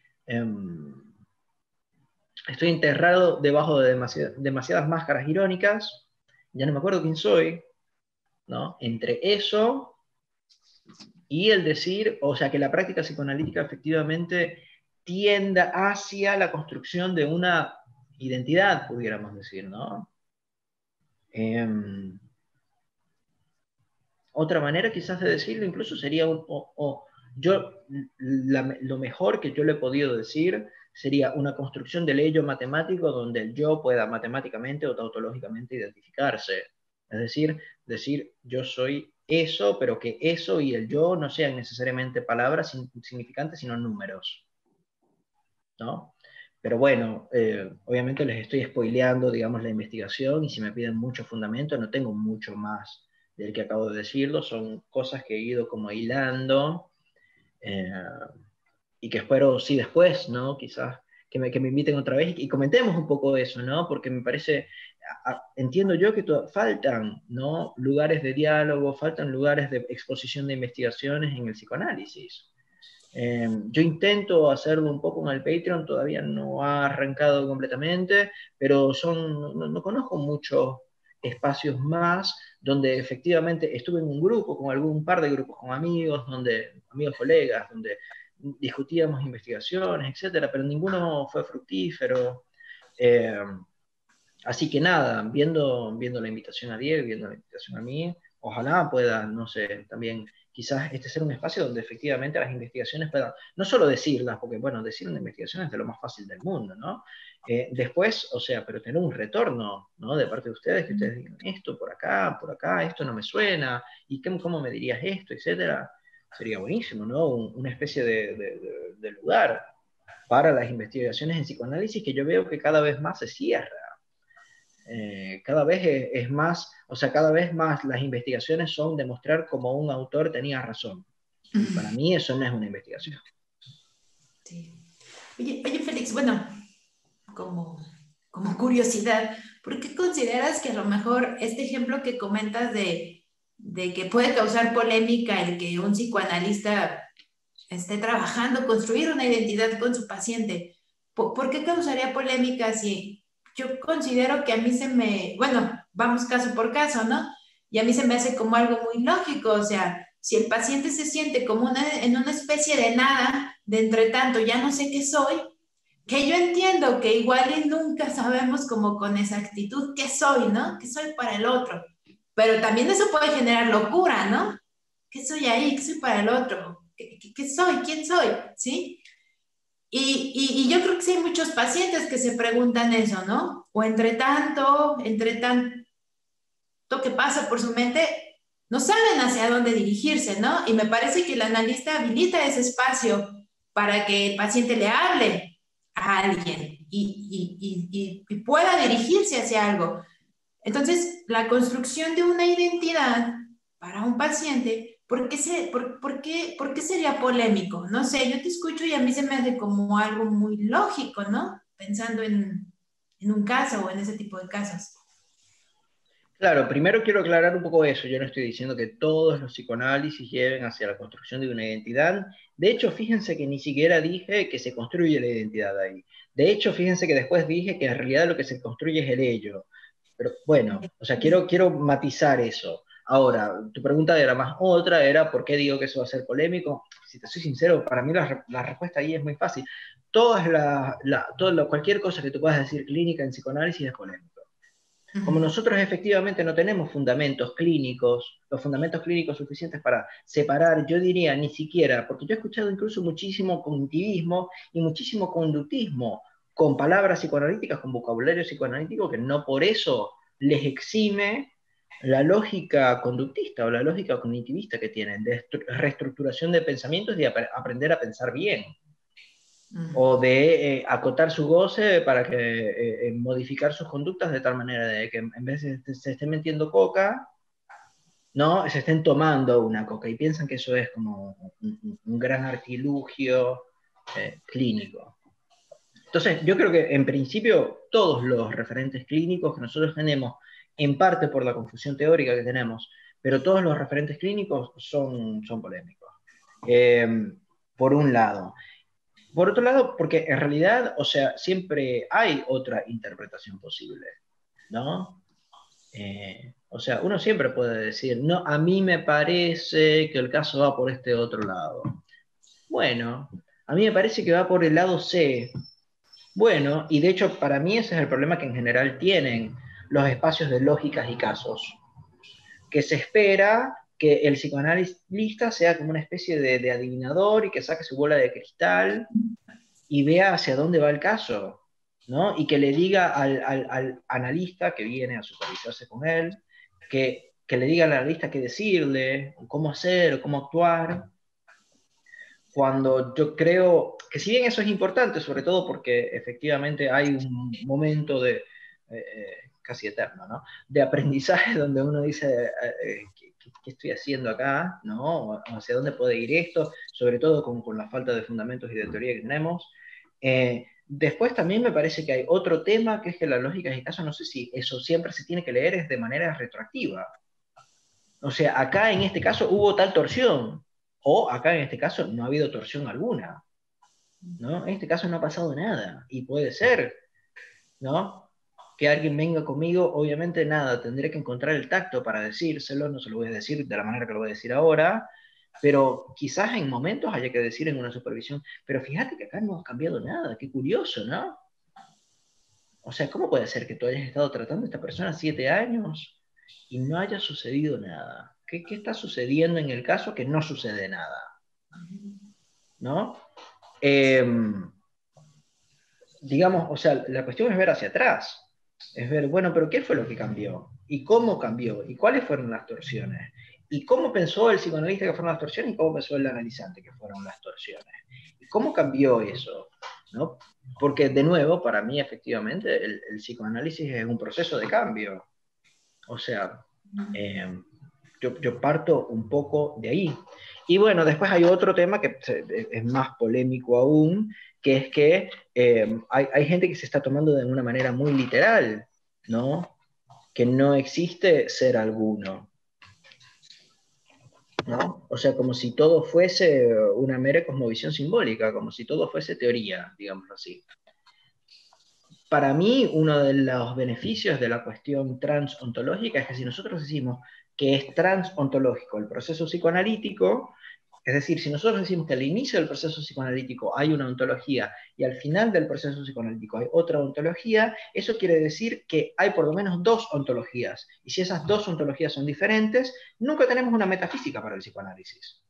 enterrado debajo de demasiadas máscaras irónicas, ya no me acuerdo quién soy, ¿no? Entre eso y el decir, o sea, que la práctica psicoanalítica efectivamente tienda hacia la construcción de una identidad, pudiéramos decir, ¿no? Otra manera quizás de decirlo incluso sería lo mejor que yo le he podido decir sería una construcción del ello matemático donde el yo pueda matemáticamente o tautológicamente identificarse. Es decir yo soy eso, pero que eso y el yo no sean necesariamente palabras significantes, sino números, ¿no? Pero bueno, obviamente les estoy spoileando, digamos, la investigación, y si me piden mucho fundamento, no tengo mucho más del que acabo de decirlo, son cosas que he ido como hilando, y que espero, sí, después, ¿no? Quizás que me inviten otra vez y comentemos un poco eso, ¿no? Porque me parece, entiendo yo que faltan, ¿no? Lugares de diálogo, faltan lugares de exposición de investigaciones en el psicoanálisis. Yo intento hacerlo un poco en el Patreon, todavía no ha arrancado completamente, pero no conozco muchos espacios más donde efectivamente estuve en un grupo, con algún par de grupos, con amigos, amigos colegas, donde discutíamos investigaciones, etcétera, pero ninguno fue fructífero. Así que nada, viendo la invitación a Diego, viendo la invitación a mí, ojalá pueda, no sé, también quizás ser un espacio donde efectivamente las investigaciones puedan, no solo decirlas, porque bueno, decir una investigación es de lo más fácil del mundo, ¿no? Después, o sea, pero tener un retorno, ¿no? De parte de ustedes, que ustedes digan esto por acá, esto no me suena, y cómo me dirías esto, etcétera, sería buenísimo, ¿no? Una especie de lugar para las investigaciones en psicoanálisis que yo veo que cada vez más se cierra. Cada vez es más, o sea, cada vez más las investigaciones son demostrar cómo un autor tenía razón. Y para mí eso no es una investigación. Sí. Oye, Félix, bueno, como curiosidad, ¿por qué consideras que a lo mejor este ejemplo que comentas de que puede causar polémica el que un psicoanalista esté trabajando, construir una identidad con su paciente, ¿por qué causaría polémica si yo considero que a mí bueno, vamos caso por caso, ¿no? Y a mí se me hace como algo muy lógico, o sea, si el paciente se siente como en una especie de nada, de entre tanto, ya no sé qué soy, que yo entiendo que igual y nunca sabemos como con exactitud qué soy, ¿no? ¿Qué soy para el otro? Pero también eso puede generar locura, ¿no? ¿Qué soy ahí? ¿Qué soy para el otro? ¿Qué soy? ¿Quién soy? ¿Sí? Y yo creo que sí hay muchos pacientes que se preguntan eso, ¿no? O entre tanto que pasa por su mente, no saben hacia dónde dirigirse, ¿no? Y me parece que el analista habilita ese espacio para que el paciente le hable a alguien y pueda dirigirse hacia algo. Entonces, la construcción de una identidad para un paciente, ¿por qué sería polémico? No sé, yo te escucho y a mí se me hace como algo muy lógico, ¿no? Pensando en un caso o en ese tipo de casos. Claro, primero quiero aclarar un poco eso. Yo no estoy diciendo que todos los psicoanálisis lleven hacia la construcción de una identidad. De hecho, fíjense que ni siquiera dije que se construye la identidad ahí. De hecho, fíjense que después dije que en realidad lo que se construye es el ello. Pero bueno, o sea, quiero matizar eso. Ahora, tu pregunta era más otra, era ¿por qué digo que eso va a ser polémico? Si te soy sincero, para mí la respuesta ahí es muy fácil. Cualquier cosa que tú puedas decir clínica en psicoanálisis es polémico. Como nosotros efectivamente no tenemos los fundamentos clínicos suficientes para separar, yo diría ni siquiera, porque yo he escuchado incluso muchísimo cognitivismo y muchísimo conductismo con palabras psicoanalíticas, con vocabulario psicoanalítico, que no por eso les exime la lógica conductista o la lógica cognitivista que tienen, de reestructuración de pensamientos y de aprender a pensar bien. O de acotar su goce para que modificar sus conductas de tal manera de que en vez de se estén metiendo coca, no, se estén tomando una coca y piensan que eso es como un gran artilugio clínico. Entonces, yo creo que en principio todos los referentes clínicos que nosotros tenemos, en parte por la confusión teórica que tenemos, pero todos los referentes clínicos son polémicos. Por un lado. Por otro lado, porque en realidad, o sea, siempre hay otra interpretación posible, ¿no? O sea, uno siempre puede decir, no, a mí me parece que el caso va por este otro lado. Bueno, a mí me parece que va por el lado C. Bueno, y de hecho para mí ese es el problema que en general tienen los espacios de lógicas y casos. Que se espera que el psicoanalista sea como una especie de adivinador y que saque su bola de cristal y vea hacia dónde va el caso, ¿no? Y que le diga al analista que viene a supervisarse con él, que le diga al analista qué decirle, o cómo hacer, o cómo actuar, cuando yo creo que si bien eso es importante, sobre todo porque efectivamente hay un momento de casi eterno, ¿no? De aprendizaje donde uno dice, ¿qué estoy haciendo acá? ¿No? ¿Hacia dónde puede ir esto? Sobre todo con la falta de fundamentos y de teoría que tenemos. Después también me parece que hay otro tema, que es que la lógica de caso, no sé si eso siempre se tiene que leer es de manera retroactiva. O sea, acá en este caso hubo tal torsión, o acá en este caso no ha habido torsión alguna, ¿no? En este caso no ha pasado nada, y puede ser, ¿no? Que alguien venga conmigo, obviamente nada, tendré que encontrar el tacto para decírselo, no se lo voy a decir de la manera que lo voy a decir ahora, pero quizás en momentos haya que decir en una supervisión, pero fíjate que acá no ha cambiado nada, qué curioso, ¿no? O sea, ¿cómo puede ser que tú hayas estado tratando a esta persona 7 años y no haya sucedido nada? ¿Qué está sucediendo en el caso que no sucede nada? ¿No? Digamos, o sea, la cuestión es ver hacia atrás. Es ver, bueno, pero ¿qué fue lo que cambió? ¿Y cómo cambió? ¿Y cuáles fueron las torsiones? ¿Y cómo pensó el psicoanalista que fueron las torsiones? ¿Y cómo pensó el analizante que fueron las torsiones? ¿Y cómo cambió eso? ¿No? Porque, de nuevo, para mí, efectivamente, el psicoanálisis es un proceso de cambio. O sea, yo parto un poco de ahí. Y bueno, después hay otro tema que es más polémico aún, que es que hay gente que se está tomando de una manera muy literal, ¿no? Que no existe ser alguno, ¿no? O sea, como si todo fuese una mera cosmovisión simbólica, como si todo fuese teoría, digámoslo así. Para mí, uno de los beneficios de la cuestión transontológica es que si nosotros decimos que es transontológico el proceso psicoanalítico, es decir, si nosotros decimos que al inicio del proceso psicoanalítico hay una ontología y al final del proceso psicoanalítico hay otra ontología, eso quiere decir que hay por lo menos 2 ontologías. Y si esas 2 ontologías son diferentes, nunca tenemos una metafísica para el psicoanálisis.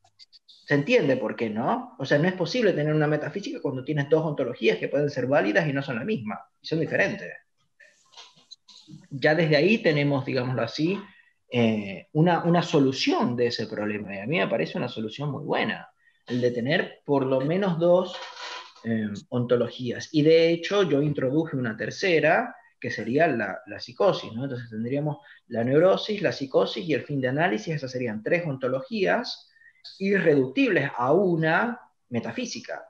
Se entiende por qué, ¿no? O sea, no es posible tener una metafísica cuando tienes 2 ontologías que pueden ser válidas y no son la misma, y son diferentes. Ya desde ahí tenemos, digámoslo así, una solución de ese problema, y a mí me parece una solución muy buena, el de tener por lo menos 2 ontologías. Y de hecho yo introduje una tercera, que sería la psicosis, ¿no? Entonces tendríamos la neurosis, la psicosis y el fin de análisis, esas serían 3 ontologías, irreductibles a una metafísica.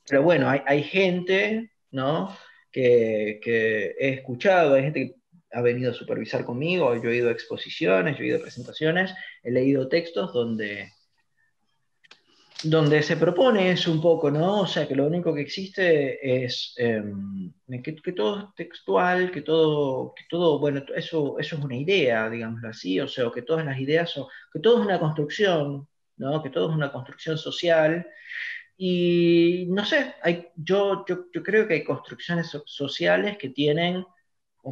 Pero bueno, hay gente, ¿no? que he escuchado, hay gente que ha venido a supervisar conmigo, yo he ido a exposiciones, yo he ido a presentaciones, he leído textos donde se propone eso un poco, ¿no? O sea, que lo único que existe es que todo es textual, que todo, bueno, eso es una idea, digámoslo así, o sea, que todas las ideas son, que todo es una construcción, ¿no? Que todo es una construcción social, y no sé, yo creo que hay construcciones sociales que tienen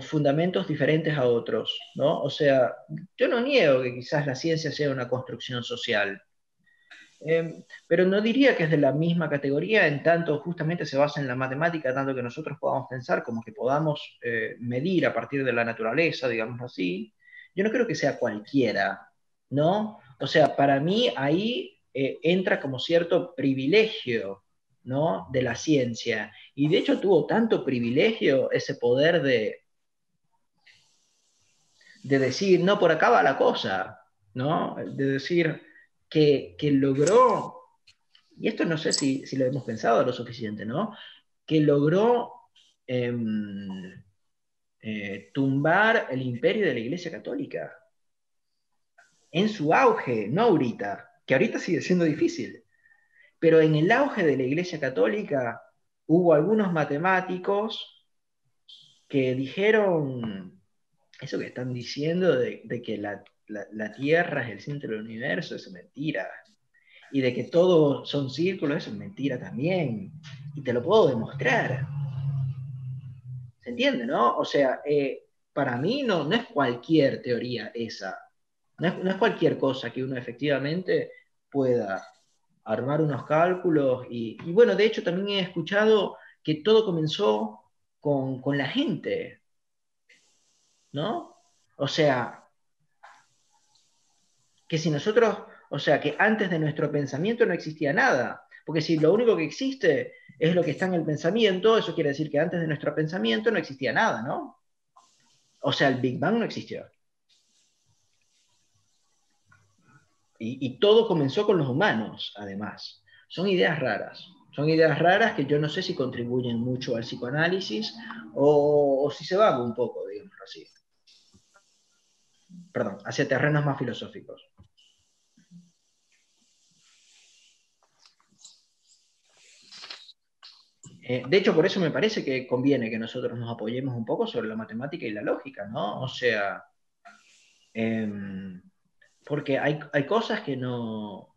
fundamentos diferentes a otros, ¿no? O sea, yo no niego que quizás la ciencia sea una construcción social, pero no diría que es de la misma categoría en tanto justamente se basa en la matemática, tanto que nosotros podamos pensar como que podamos medir a partir de la naturaleza, digamos así. Yo no creo que sea cualquiera, ¿no? O sea, para mí ahí entra como cierto privilegio, ¿no? De la ciencia. Y de hecho tuvo tanto privilegio ese poder de decir, no, por acá va la cosa, ¿no? De decir que logró, y esto no sé si lo hemos pensado lo suficiente, ¿no? Que logró tumbar el imperio de la Iglesia Católica en su auge, no ahorita, que ahorita sigue siendo difícil, pero en el auge de la Iglesia Católica hubo algunos matemáticos que dijeron eso que están diciendo de que la Tierra es el centro del universo, eso es mentira. Y de que todo son círculos, eso es mentira también. Y te lo puedo demostrar. ¿Se entiende, no? O sea, para mí no es cualquier teoría esa. No es cualquier cosa que uno efectivamente pueda armar unos cálculos. Y bueno, de hecho también he escuchado que todo comenzó con la gente, ¿no? O sea, que si nosotros, o sea, que antes de nuestro pensamiento no existía nada. Porque si lo único que existe es lo que está en el pensamiento, eso quiere decir que antes de nuestro pensamiento no existía nada, ¿no? O sea, el Big Bang no existió. Y todo comenzó con los humanos, además. Son ideas raras. Son ideas raras que yo no sé si contribuyen mucho al psicoanálisis o si se van un poco, digámoslo así. Perdón, hacia terrenos más filosóficos. De hecho, por eso me parece que conviene que nosotros nos apoyemos un poco sobre la matemática y la lógica, ¿no? O sea, porque hay cosas que no,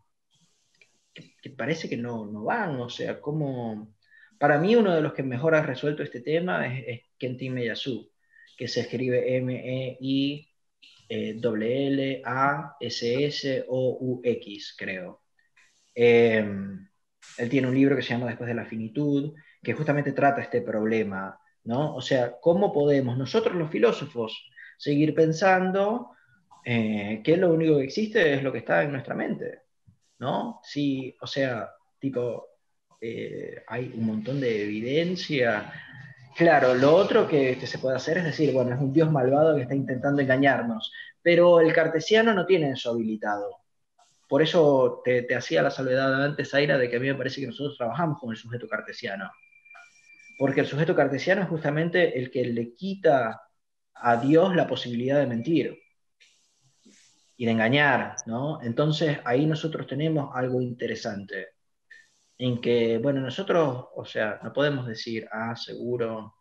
que parece que no van, o sea, como... Para mí uno de los que mejor ha resuelto este tema es Kentin Meyasu, que se escribe Meillassous, creo. Él tiene un libro que se llama Después de la finitud, que justamente trata este problema, ¿no? O sea, ¿cómo podemos nosotros los filósofos seguir pensando que lo único que existe es lo que está en nuestra mente? ¿No? Sí, o sea, tipo, hay un montón de evidencia. Claro, lo otro que se puede hacer es decir, bueno, es un dios malvado que está intentando engañarnos, pero el cartesiano no tiene eso habilitado. Por eso te hacía la salvedad antes, Zaira, de que a mí me parece que nosotros trabajamos con el sujeto cartesiano. Porque el sujeto cartesiano es justamente el que le quita a Dios la posibilidad de mentir y de engañar, ¿no? Entonces ahí nosotros tenemos algo interesante, en que, bueno, nosotros, o sea, no podemos decir, seguro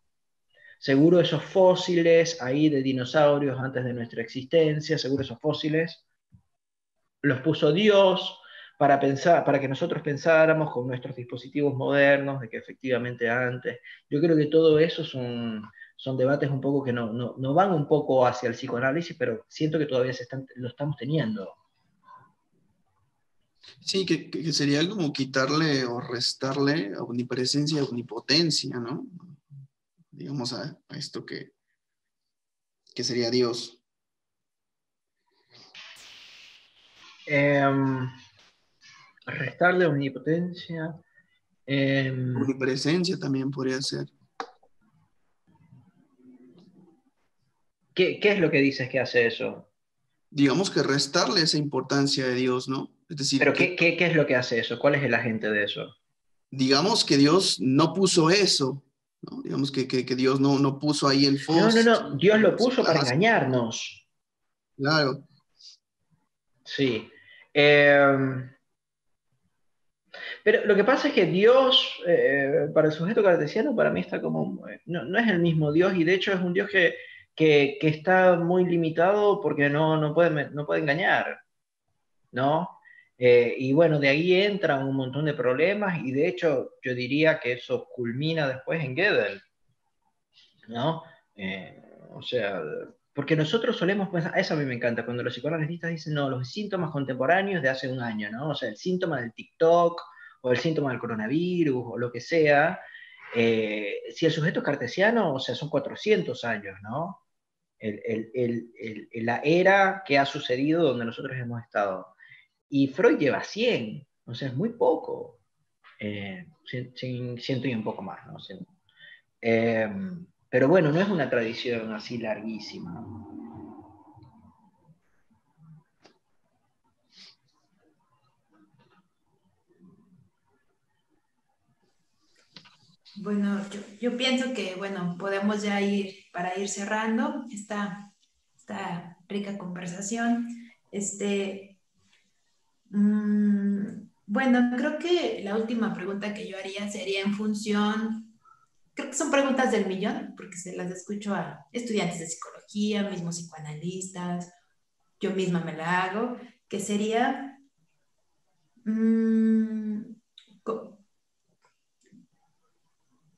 esos fósiles ahí de dinosaurios antes de nuestra existencia, seguro esos fósiles los puso Dios para pensar, para que nosotros pensáramos con nuestros dispositivos modernos, de que efectivamente antes, yo creo que todo eso son debates un poco que no van un poco hacia el psicoanálisis, pero siento que todavía lo estamos teniendo. Sí, que sería como quitarle o restarle omnipresencia y omnipotencia, ¿no? Digamos a esto que sería Dios. Restarle omnipotencia. Omnipresencia también podría ser. ¿Qué es lo que dices que hace eso? Digamos que restarle esa importancia de Dios, ¿no? Es decir, Pero que ¿qué es lo que hace eso? ¿Cuál es el agente de eso? digamos que Dios no puso eso, ¿no? Digamos que Dios no puso ahí el No. fósil. Dios lo Sí, puso para engañarnos. claro. Sí. Pero lo que pasa es que Dios, para el sujeto cartesiano, para mí está como, no es el mismo Dios, y de hecho es un Dios que está muy limitado porque no puede engañar, ¿no? Y bueno, de ahí entran un montón de problemas, y de hecho yo diría que eso culmina después en Gödel, ¿no? O sea, porque nosotros solemos pensar, eso a mí me encanta, cuando los psicoanalistas dicen, no, los síntomas contemporáneos de hace un año, ¿no? O sea, el síntoma del TikTok, o el síntoma del coronavirus, o lo que sea, si el sujeto es cartesiano, o sea, son 400 años, ¿no? La era que ha sucedido donde nosotros hemos estado. Y Freud lleva 100, o sea, es muy poco. 100 y un poco más, ¿no? Eh, pero bueno, no es una tradición así larguísima. Bueno, yo pienso que, bueno, podemos ya para ir cerrando esta rica conversación. Bueno, creo que la última pregunta que yo haría sería en función, creo que son preguntas del millón, porque se las escucho a estudiantes de psicología, mismos psicoanalistas, yo misma me la hago, que sería, mm, co-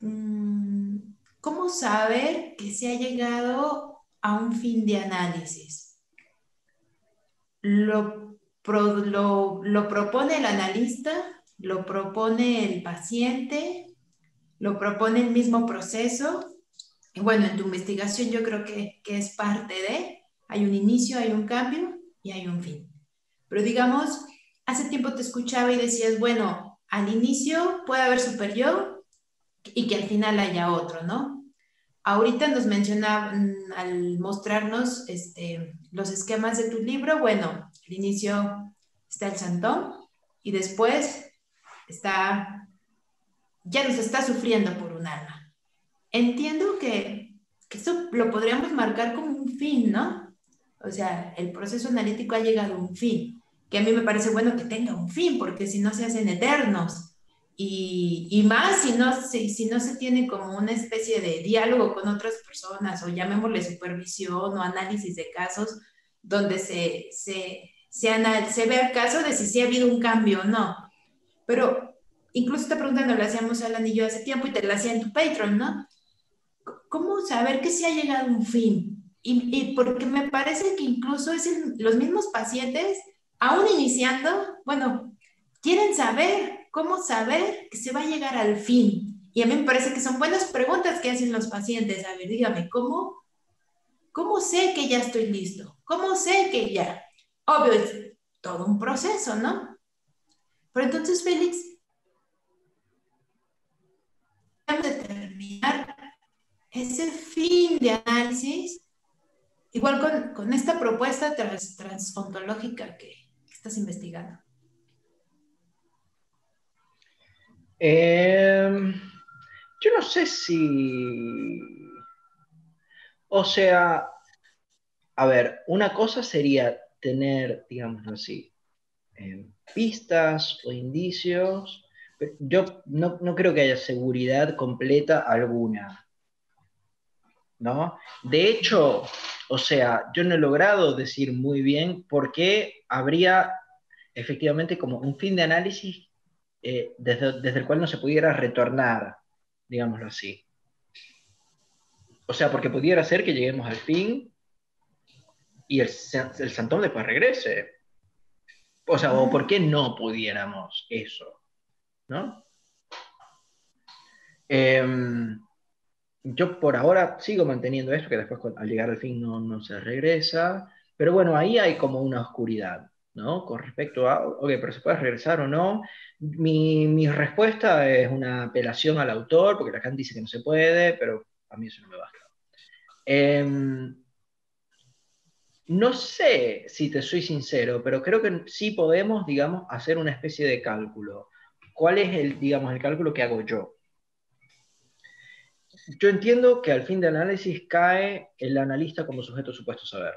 mm, ¿cómo ¿cómo saber que se ha llegado a un fin de análisis? Lo propone el analista, lo propone el paciente, lo propone el mismo proceso. Y bueno, en tu investigación yo creo que es parte de, hay un inicio, hay un cambio y hay un fin. Pero digamos, hace tiempo te escuchaba y decías, bueno, al inicio puede haber super yo y que al final haya otro, ¿no? Ahorita nos mencionaban, al mostrarnos los esquemas de tu libro, bueno, al inicio está el santón y después está, ya nos está sufriendo por un alma. Entiendo que eso lo podríamos marcar como un fin, ¿no? O sea, el proceso analítico ha llegado a un fin, que a mí me parece bueno que tenga un fin, porque si no se hacen eternos. Y más si no se tiene como una especie de diálogo con otras personas, o llamémosle supervisión o análisis de casos, donde se ve el caso de si ha habido un cambio o no. Pero incluso esta pregunta nos la hacíamos Alan y yo hace tiempo y te la hacía en tu Patreon, ¿no? ¿Cómo saber que se ha llegado a un fin? Y porque me parece que incluso los mismos pacientes, aún iniciando, bueno, quieren saber cómo saber que se va a llegar al fin. Y a mí me parece que son buenas preguntas que hacen los pacientes. A ver, dígame, ¿cómo sé que ya estoy listo? ¿Cómo sé que ya? Obvio, es todo un proceso, ¿no? Pero entonces, Félix, vamos a determinar ese fin de análisis, igual con esta propuesta transontológica que estás investigando. Yo no sé si... O sea, a ver, una cosa sería tener, digamos así, pistas o indicios. Yo no creo que haya seguridad completa alguna, ¿no? De hecho, o sea, yo no he logrado decir muy bien por qué habría efectivamente como un fin de análisis desde el cual no se pudiera retornar, digámoslo así. O sea, porque pudiera ser que lleguemos al fin y el santón después regrese. O sea, o por qué no pudiéramos eso, ¿no? Yo por ahora sigo manteniendo esto, que después al llegar al fin no se regresa, pero bueno, ahí hay como una oscuridad, ¿no? Con respecto a, ok, pero ¿se puede regresar o no? Mi respuesta es una apelación al autor, porque Lacan dice que no se puede, pero a mí eso no me basta. No sé si te soy sincero, pero creo que sí podemos, digamos, hacer una especie de cálculo. ¿Cuál es digamos, el cálculo que hago yo? Yo entiendo que al fin de análisis cae el analista como sujeto supuesto saber.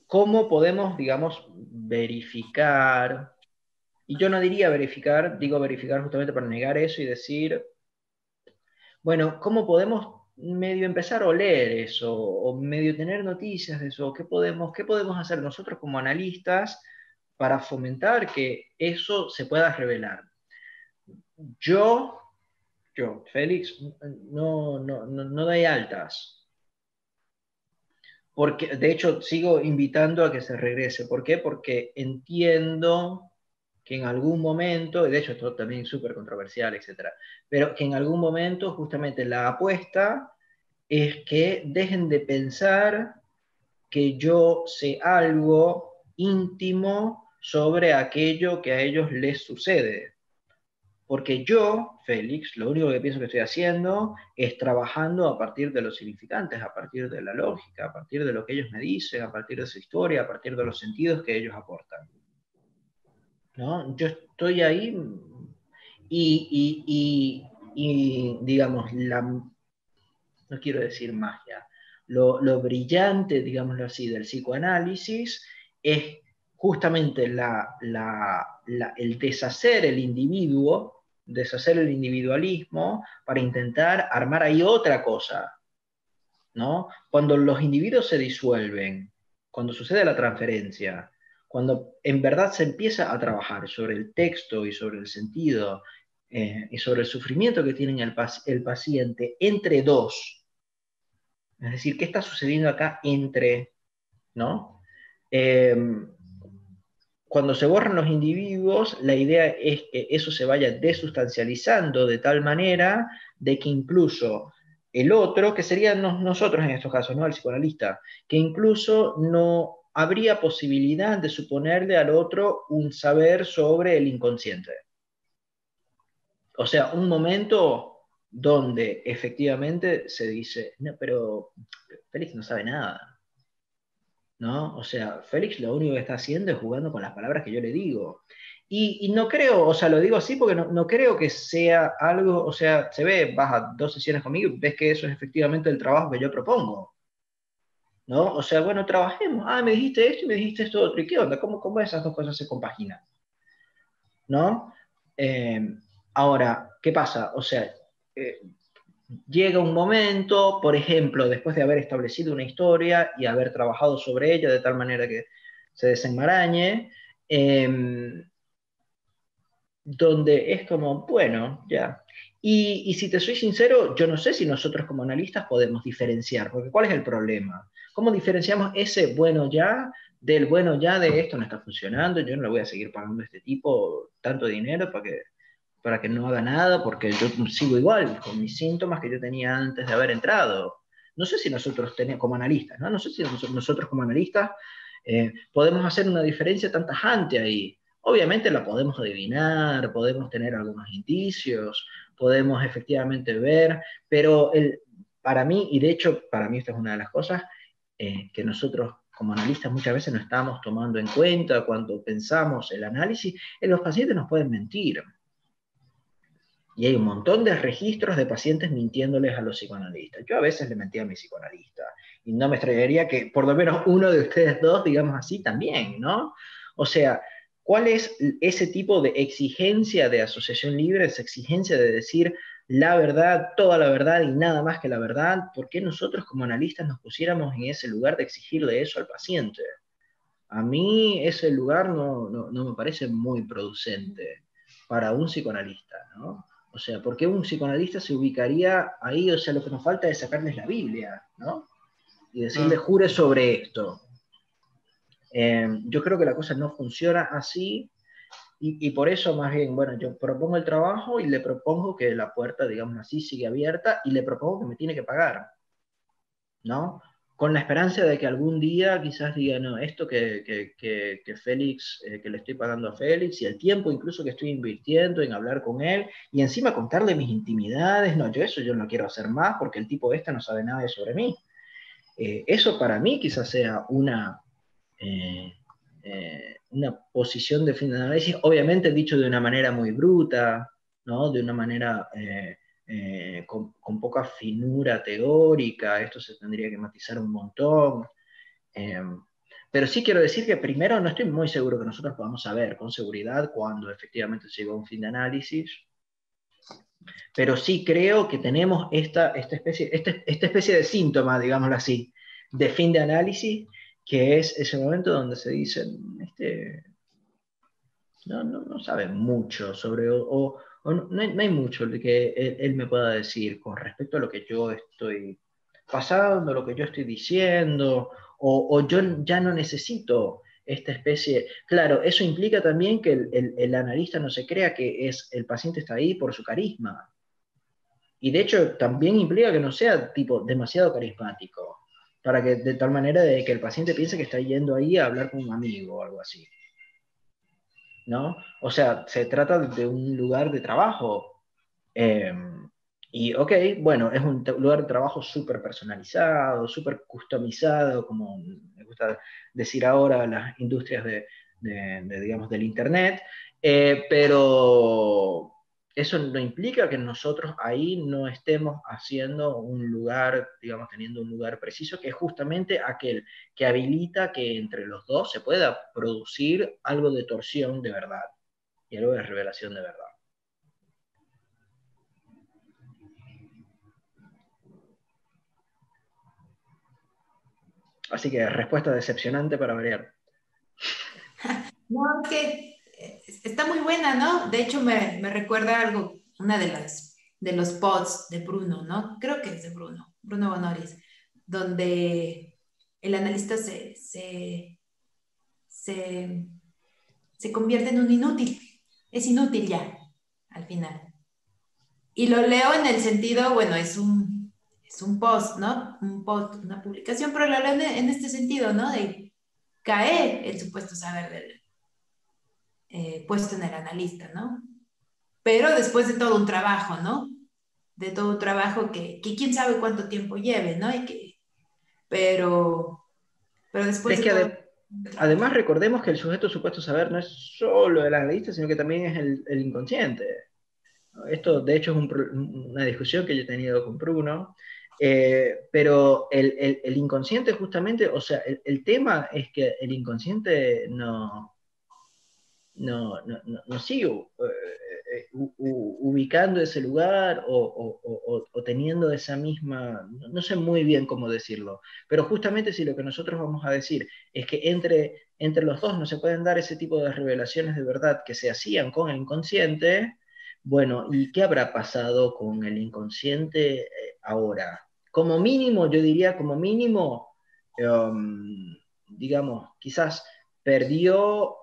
¿Cómo podemos, digamos, verificar? Y yo no diría verificar, digo verificar justamente para negar eso y decir, bueno, ¿cómo podemos medio empezar a oler eso? O medio tener noticias de eso. ¿Qué podemos hacer nosotros como analistas para fomentar que eso se pueda revelar? Yo, Félix, no doy altas. Porque, de hecho, sigo invitando a que se regrese. ¿Por qué? Porque entiendo que en algún momento, y de hecho esto también es súper controversial, etcétera, pero que en algún momento justamente la apuesta es que dejen de pensar que yo sé algo íntimo sobre aquello que a ellos les sucede. Porque yo, Félix, lo único que pienso que estoy haciendo es trabajando a partir de los significantes, a partir de la lógica, a partir de lo que ellos me dicen, a partir de su historia, a partir de los sentidos que ellos aportan, ¿no? Yo estoy ahí y digamos, no quiero decir magia, lo brillante, digámoslo así, del psicoanálisis es justamente el deshacer el individuo, deshacer el individualismo para intentar armar ahí otra cosa, ¿no? Cuando los individuos se disuelven, cuando sucede la transferencia, cuando en verdad se empieza a trabajar sobre el texto y sobre el sentido y sobre el sufrimiento que tiene el paciente entre dos. Es decir, ¿qué está sucediendo acá entre, ¿no? Cuando se borran los individuos, la idea es que eso se vaya desustancializando de tal manera de que incluso el otro, que serían nosotros en estos casos, ¿no? El psicoanalista, que incluso no habría posibilidad de suponerle al otro un saber sobre el inconsciente. O sea, un momento donde efectivamente se dice, no, pero Félix no sabe nada, ¿no? O sea, Félix lo único que está haciendo es jugando con las palabras que yo le digo. Y no creo, o sea, lo digo así porque no creo que sea algo, o sea, se ve, vas a 2 sesiones conmigo y ves que eso es efectivamente el trabajo que yo propongo, ¿no? O sea, bueno, trabajemos, me dijiste esto y me dijiste esto otro, ¿y qué onda? ¿Cómo esas dos cosas se compaginan? ¿No? Eh, Ahora, ¿qué pasa? O sea, eh, llega un momento, por ejemplo, después de haber establecido una historia y haber trabajado sobre ella de tal manera que se desenmarañe, donde es como, bueno, ya. Y si te soy sincero, yo no sé si nosotros como analistas podemos diferenciar, porque ¿cuál es el problema? ¿Cómo diferenciamos ese bueno ya del bueno ya de esto no está funcionando, yo no le voy a seguir pagando a este tipo tanto dinero para que no haga nada, porque yo sigo igual con mis síntomas que yo tenía antes de haber entrado? No sé si nosotros tenemos como analistas, ¿no? No sé si nosotros como analistas podemos hacer una diferencia tan tajante ahí. Obviamente la podemos adivinar, podemos tener algunos indicios, podemos efectivamente ver, pero para mí, y de hecho para mí esta es una de las cosas que nosotros como analistas muchas veces no estamos tomando en cuenta cuando pensamos el análisis, los pacientes nos pueden mentir. Y hay un montón de registros de pacientes mintiéndoles a los psicoanalistas. Yo a veces le mentía a mi psicoanalista. Y no me extrañaría que por lo menos uno de ustedes dos, digamos así, también, ¿no? O sea, ¿cuál es ese tipo de exigencia de asociación libre, esa exigencia de decir la verdad, toda la verdad y nada más que la verdad? ¿Por qué nosotros como analistas nos pusiéramos en ese lugar de exigirle eso al paciente? A mí ese lugar no me parece muy producente para un psicoanalista, ¿no? O sea, ¿por qué un psicoanalista se ubicaría ahí? O sea, lo que nos falta es sacarles la Biblia, ¿no? Y decirle, jure sobre esto. Yo creo que la cosa no funciona así y por eso más bien, bueno, yo propongo el trabajo y le propongo que la puerta, digamos así, sigue abierta y le propongo que me tiene que pagar, ¿no? Con la esperanza de que algún día quizás diga, no, esto que Félix, que le estoy pagando a Félix, y el tiempo incluso que estoy invirtiendo en hablar con él, y encima contarle mis intimidades, no, yo no quiero hacer más porque el tipo este no sabe nada sobre mí. Eso para mí quizás sea eh, una posición de fin de análisis, obviamente dicho de una manera muy bruta, ¿no? De una manera con poca finura teórica, esto se tendría que matizar un montón. Eh, pero sí quiero decir que primero no estoy muy seguro que nosotros podamos saber con seguridad cuándo efectivamente llegó un fin de análisis, pero sí creo que tenemos esta especie de síntoma, digámoslo así, de fin de análisis, que es ese momento donde se dice, no sabe mucho sobre, o no hay mucho de que él me pueda decir con respecto a lo que yo estoy pasando, lo que yo estoy diciendo, o yo ya no necesito esta especie. Claro, eso implica también que el analista no se crea que el paciente está ahí por su carisma. Y de hecho también implica que no sea tipo demasiado carismático, para que de tal manera de que el paciente piense que está yendo ahí a hablar con un amigo o algo así, ¿no? O sea, se trata de un lugar de trabajo. eh, y, ok, bueno, es un lugar de trabajo súper personalizado, súper customizado, como me gusta decir ahora las industrias digamos, del Internet, pero eso no implica que nosotros ahí no estemos haciendo un lugar, digamos, teniendo un lugar preciso, que es justamente aquel que habilita que entre los dos se pueda producir algo de torsión de verdad y algo de revelación de verdad. Así que respuesta decepcionante para variar. No, es que está muy buena, ¿no? De hecho, me recuerda algo, una de los pods de Bruno, ¿no? Creo que es de Bruno Bonoris, donde el analista se, se convierte en un inútil. Es inútil ya, al final. Y lo leo en el sentido, bueno, es un post, ¿no? Un post, una publicación, pero lo leo en este sentido, ¿no? De caer el supuesto saber del puesto en el analista, ¿no? Pero después de todo un trabajo, ¿no? De todo un trabajo que quién sabe cuánto tiempo lleve, ¿no? Pero, pero después Es de que todo un trabajo. además recordemos que el sujeto supuesto saber no es solo el analista, sino que también es el inconsciente. Esto, de hecho, es una discusión que yo he tenido con Bruno, pero el inconsciente justamente, o sea, el tema es que el inconsciente no sigue ubicando ese lugar o teniendo esa misma, no sé muy bien cómo decirlo, pero justamente si lo que nosotros vamos a decir es que entre los dos no se pueden dar ese tipo de revelaciones de verdad que se hacían con el inconsciente, bueno, ¿y qué habrá pasado con el inconsciente ahora? Como mínimo, yo diría como mínimo, digamos, quizás perdió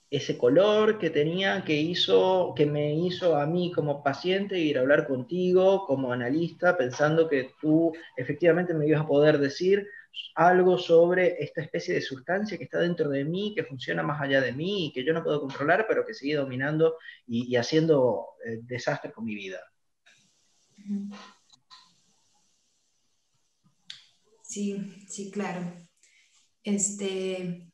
ese color que tenía, que me hizo a mí como paciente ir a hablar contigo como analista, pensando que tú efectivamente me ibas a poder decir algo sobre esta especie de sustancia que está dentro de mí, que funciona más allá de mí y que yo no puedo controlar, pero que sigue dominando y haciendo desastre con mi vida. Sí, sí, claro.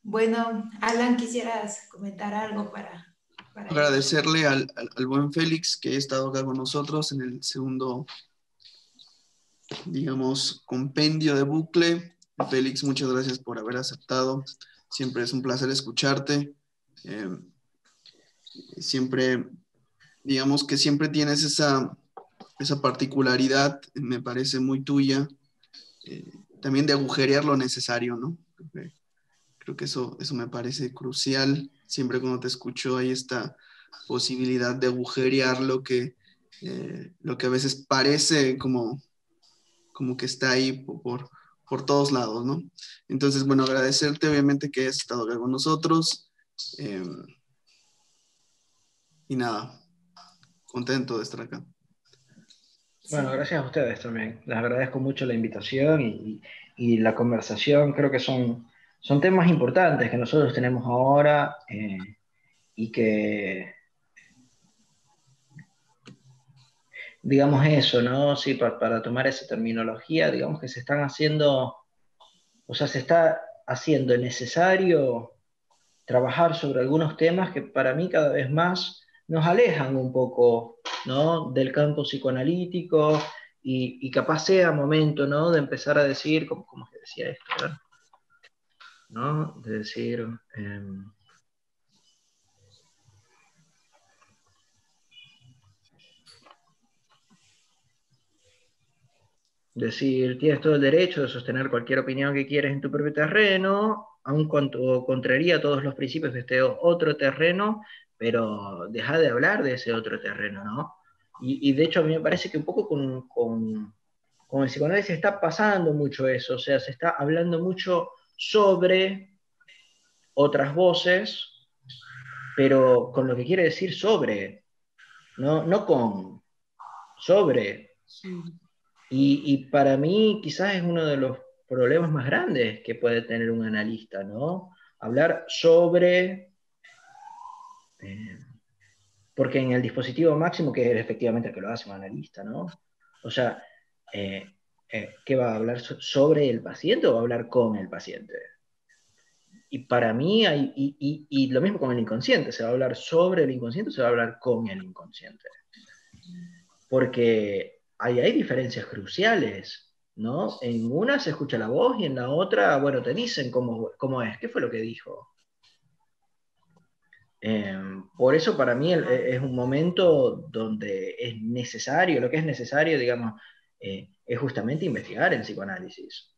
Bueno, Alan, ¿quisieras comentar algo para ir? Agradecerle al buen Félix que ha estado acá con nosotros en el segundo, digamos, compendio de bucle. Félix, muchas gracias por haber aceptado. Siempre es un placer escucharte. Eh, siempre, digamos que siempre tienes esa particularidad, me parece muy tuya, también de agujerear lo necesario, ¿no? Creo que eso me parece crucial. Siempre cuando te escucho hay esta posibilidad de agujerear lo que a veces parece como que está ahí por todos lados, ¿no? Entonces, bueno, agradecerte obviamente que hayas estado acá con nosotros. eh, y nada, contento de estar acá. Bueno, Sí. gracias a ustedes también. Les agradezco mucho la invitación y la conversación. Creo que son temas importantes que nosotros tenemos ahora y que, digamos eso, ¿no? Sí, para tomar esa terminología, digamos que se están haciendo, o sea, se está haciendo necesario trabajar sobre algunos temas que para mí cada vez más nos alejan un poco, ¿no? Del campo psicoanalítico y capaz sea momento, ¿no? De empezar a decir, ¿cómo es que decía esto, ¿verdad? ¿No? De decir, decir, tienes todo el derecho de sostener cualquier opinión que quieres en tu propio terreno, aun cuando contraría todos los principios de este otro terreno, pero deja de hablar de ese otro terreno, ¿no? Y de hecho a mí me parece que un poco con el psicoanálisis está pasando mucho eso, o sea, se está hablando mucho sobre otras voces, pero con lo que quiere decir sobre, no con, sobre. Y para mí quizás es uno de los problemas más grandes que puede tener un analista, ¿no? Hablar sobre, eh, porque en el dispositivo máximo, que es efectivamente el que lo hace un analista, ¿no? O sea, ¿qué va a hablar sobre el paciente o va a hablar con el paciente? Y para mí, y lo mismo con el inconsciente, ¿se va a hablar sobre el inconsciente o se va a hablar con el inconsciente? Porque hay diferencias cruciales, ¿no? En una se escucha la voz y en la otra, bueno, te dicen cómo es, qué fue lo que dijo. Por eso para mí es un momento donde es necesario, lo que es necesario, digamos, es justamente investigar el psicoanálisis.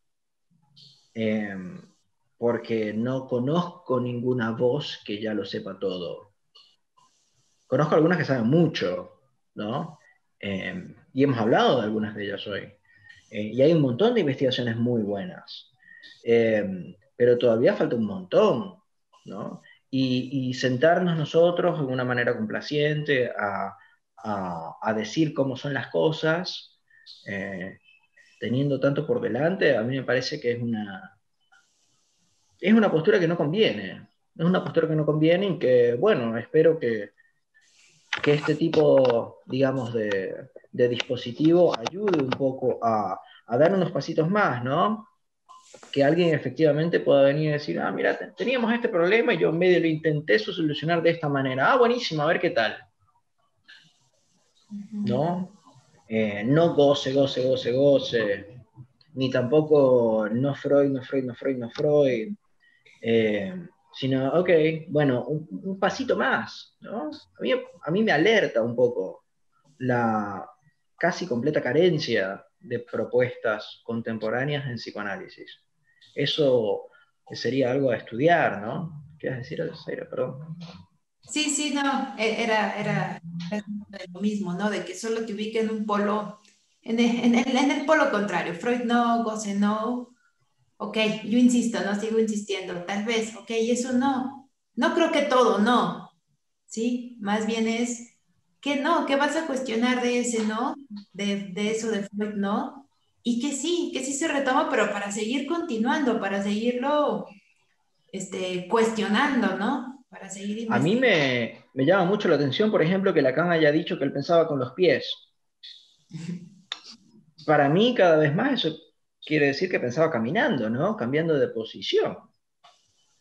porque no conozco ninguna voz que ya lo sepa todo. Conozco algunas que saben mucho, ¿no? Y hemos hablado de algunas de ellas hoy. Y hay un montón de investigaciones muy buenas. Pero todavía falta un montón, ¿no? Y sentarnos nosotros de una manera complaciente a decir cómo son las cosas, teniendo tanto por delante, a mí me parece que es una postura que no conviene. Es una postura que no conviene y que, bueno, espero que este tipo, digamos, de dispositivo ayude un poco a dar unos pasitos más, ¿no? Que alguien efectivamente pueda venir y decir, ah, mira, teníamos este problema y yo en medio lo intenté solucionar de esta manera. Ah, buenísimo, a ver qué tal, ¿no? No goce, goce, goce, goce, ni tampoco no Freud, no Freud, no Freud, no Freud, sino, ok, bueno, un pasito más, ¿no? A mí me alerta un poco la casi completa carencia de propuestas contemporáneas en psicoanálisis. Eso sería algo a estudiar, ¿no? ¿Quieres decir, Zaira? Perdón. Sí, sí, no, era lo mismo, ¿no? De que solo te ubique en un polo, en el polo contrario. Freud no, Gosse no. Ok, yo insisto, no sigo insistiendo. Tal vez, ok, eso no. No creo que todo, no. ¿Sí? Más bien es que no, que vas a cuestionar de ese no, de eso de Freud, no. Y que sí se retoma, pero para seguir continuando, para seguirlo cuestionando, ¿no? Para seguir A mí investigando. me llama mucho la atención, por ejemplo, que Lacan haya dicho que él pensaba con los pies. Para mí, cada vez más, eso quiere decir que pensaba caminando, ¿no? Cambiando de posición.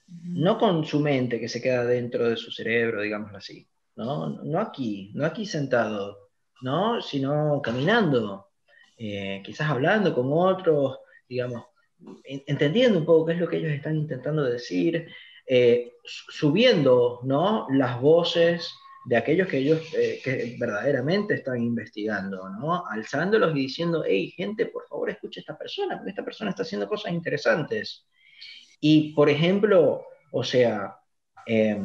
No con su mente que se queda dentro de su cerebro, digámoslo así. No aquí, no aquí sentado, ¿no? Sino caminando, quizás hablando con otros, digamos, entendiendo un poco qué es lo que ellos están intentando decir, subiendo, ¿no? Las voces de aquellos que ellos que verdaderamente están investigando, ¿no? Alzándolos y diciendo, hey, gente, por favor, escuche a esta persona, porque esta persona está haciendo cosas interesantes. Y, por ejemplo, o sea, eh,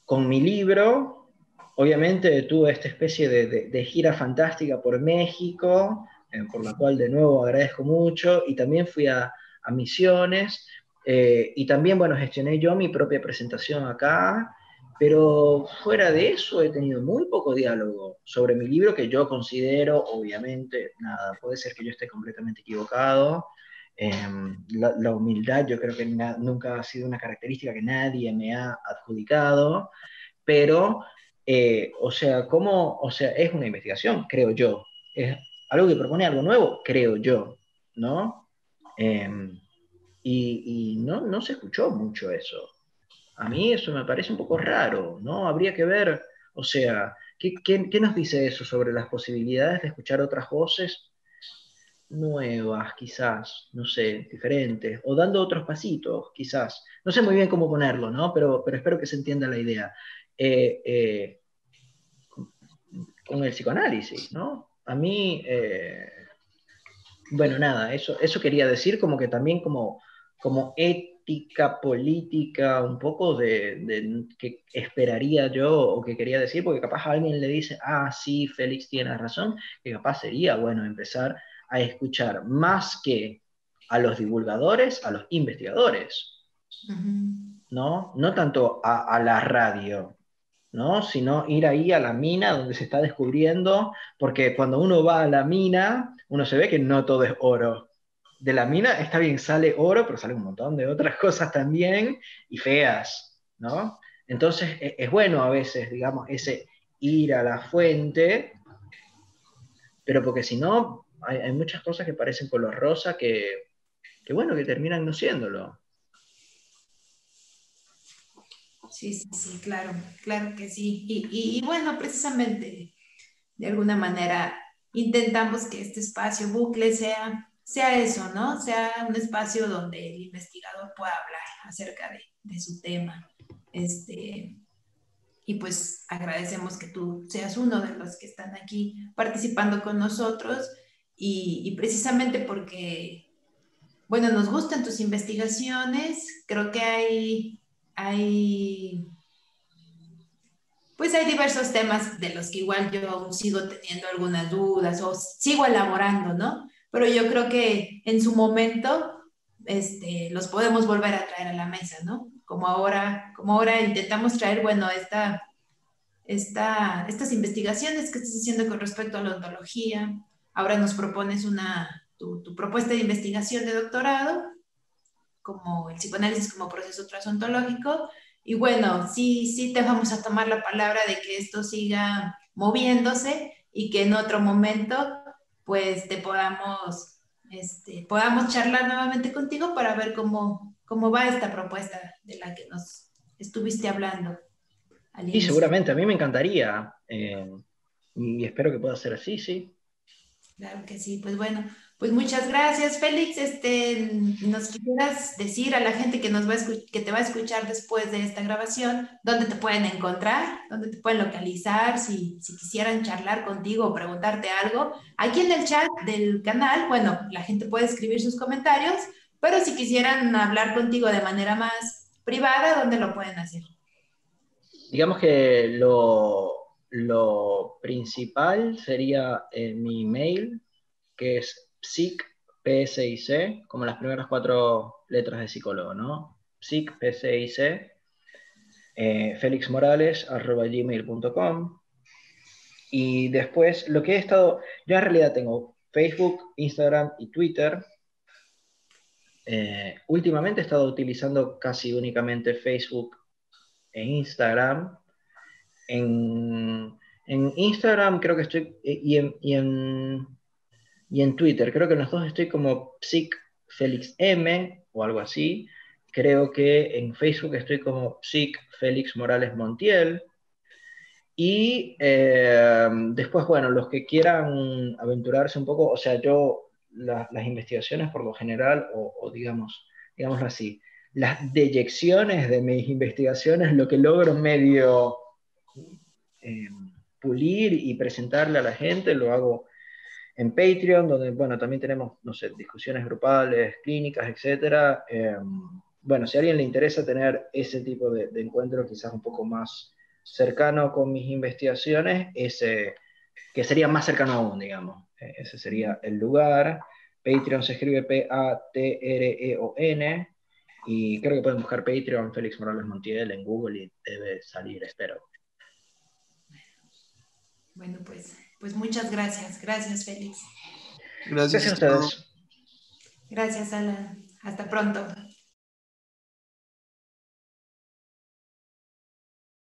con mi libro, obviamente tuve esta especie de gira fantástica por México, por la cual de nuevo agradezco mucho, y también fui a Misiones, y también, bueno, gestioné yo mi propia presentación acá, pero fuera de eso he tenido muy poco diálogo sobre mi libro que yo considero, obviamente, nada, puede ser que yo esté completamente equivocado. La humildad yo creo que nunca ha sido una característica que nadie me ha adjudicado, pero, o sea, es una investigación, creo yo. Es algo que propone algo nuevo, creo yo, ¿no? Eh, y no se escuchó mucho eso. A mí eso me parece un poco raro, ¿no? Habría que ver, o sea, ¿qué nos dice eso sobre las posibilidades de escuchar otras voces nuevas, quizás, no sé, diferentes, o dando otros pasitos, quizás? No sé muy bien cómo ponerlo, ¿no? Pero espero que se entienda la idea. Eh, eh, con el psicoanálisis, ¿no? A mí, bueno, nada, eso quería decir como que también como ética política, un poco de que esperaría yo o que quería decir, porque capaz a alguien le dice, ah, sí, Félix tiene razón, que capaz sería, bueno, empezar a escuchar más que a los divulgadores, a los investigadores, Ujú. ¿no? No tanto a la radio, ¿no? Sino ir ahí a la mina donde se está descubriendo, porque cuando uno va a la mina, uno se ve que no todo es oro. De la mina está bien, sale oro, pero sale un montón de otras cosas también y feas, ¿no? Entonces es bueno a veces, digamos, ese ir a la fuente, pero porque si no, hay muchas cosas que parecen color rosa que, bueno, que terminan no siéndolo. Sí, sí, sí, claro, claro que sí. Y bueno, precisamente, de alguna manera, intentamos que este espacio bucle sea eso, ¿no? Sea un espacio donde el investigador pueda hablar acerca de su tema. Este, y pues agradecemos que tú seas uno de los que están aquí participando con nosotros y precisamente porque bueno, nos gustan tus investigaciones, creo que pues hay diversos temas de los que igual yo aún sigo teniendo algunas dudas o sigo elaborando, ¿no? Pero yo creo que en su momento los podemos volver a traer a la mesa, ¿no? Como ahora intentamos traer, bueno, estas investigaciones que estás haciendo con respecto a la ontología. Ahora nos propones tu propuesta de investigación de doctorado, como el psicoanálisis como proceso transontológico. Y bueno, sí te vamos a tomar la palabra de que esto siga moviéndose y que en otro momento pues podamos charlar nuevamente contigo para ver cómo va esta propuesta de la que nos estuviste hablando al Sí, inicio. seguramente, a mí me encantaría, y espero que pueda ser así, sí. Claro que sí, pues bueno, pues muchas gracias, Félix. ¿Nos quisieras decir a la gente que que te va a escuchar después de esta grabación, dónde te pueden encontrar, dónde te pueden localizar, si quisieran charlar contigo o preguntarte algo? Aquí en el chat del canal, bueno, la gente puede escribir sus comentarios, pero si quisieran hablar contigo de manera más privada, ¿dónde lo pueden hacer? Digamos que lo principal sería mi email, que es psic, como las primeras 4 letras de psicólogo, ¿no? Psic, felixmorales@gmail.com. Y después, lo que he estado, yo en realidad tengo Facebook, Instagram y Twitter. Últimamente he estado utilizando casi únicamente Facebook e Instagram. En Instagram creo que estoy, y en Twitter, creo que en los dos estoy como psicfelixm o algo así. Creo que en Facebook estoy como psicfelixmoralesmontiel. Y después, bueno, los que quieran aventurarse un poco, o sea, yo las investigaciones por lo general, o digámoslo así, las deyecciones de mis investigaciones, lo que logro medio eh, pulir y presentarle a la gente, lo hago en Patreon, donde, bueno, también tenemos, no sé, discusiones grupales, clínicas, etcétera. Bueno, si a alguien le interesa tener ese tipo de encuentro quizás un poco más cercano con mis investigaciones, que sería más cercano aún, digamos. Ese sería el lugar. Patreon se escribe Patreon, y creo que pueden buscar Patreon Félix Morales Montiel en Google y debe salir, espero. Bueno, pues muchas gracias. Gracias, Félix. Gracias, Gracias a estimado. ustedes. Gracias, Alan. Hasta pronto.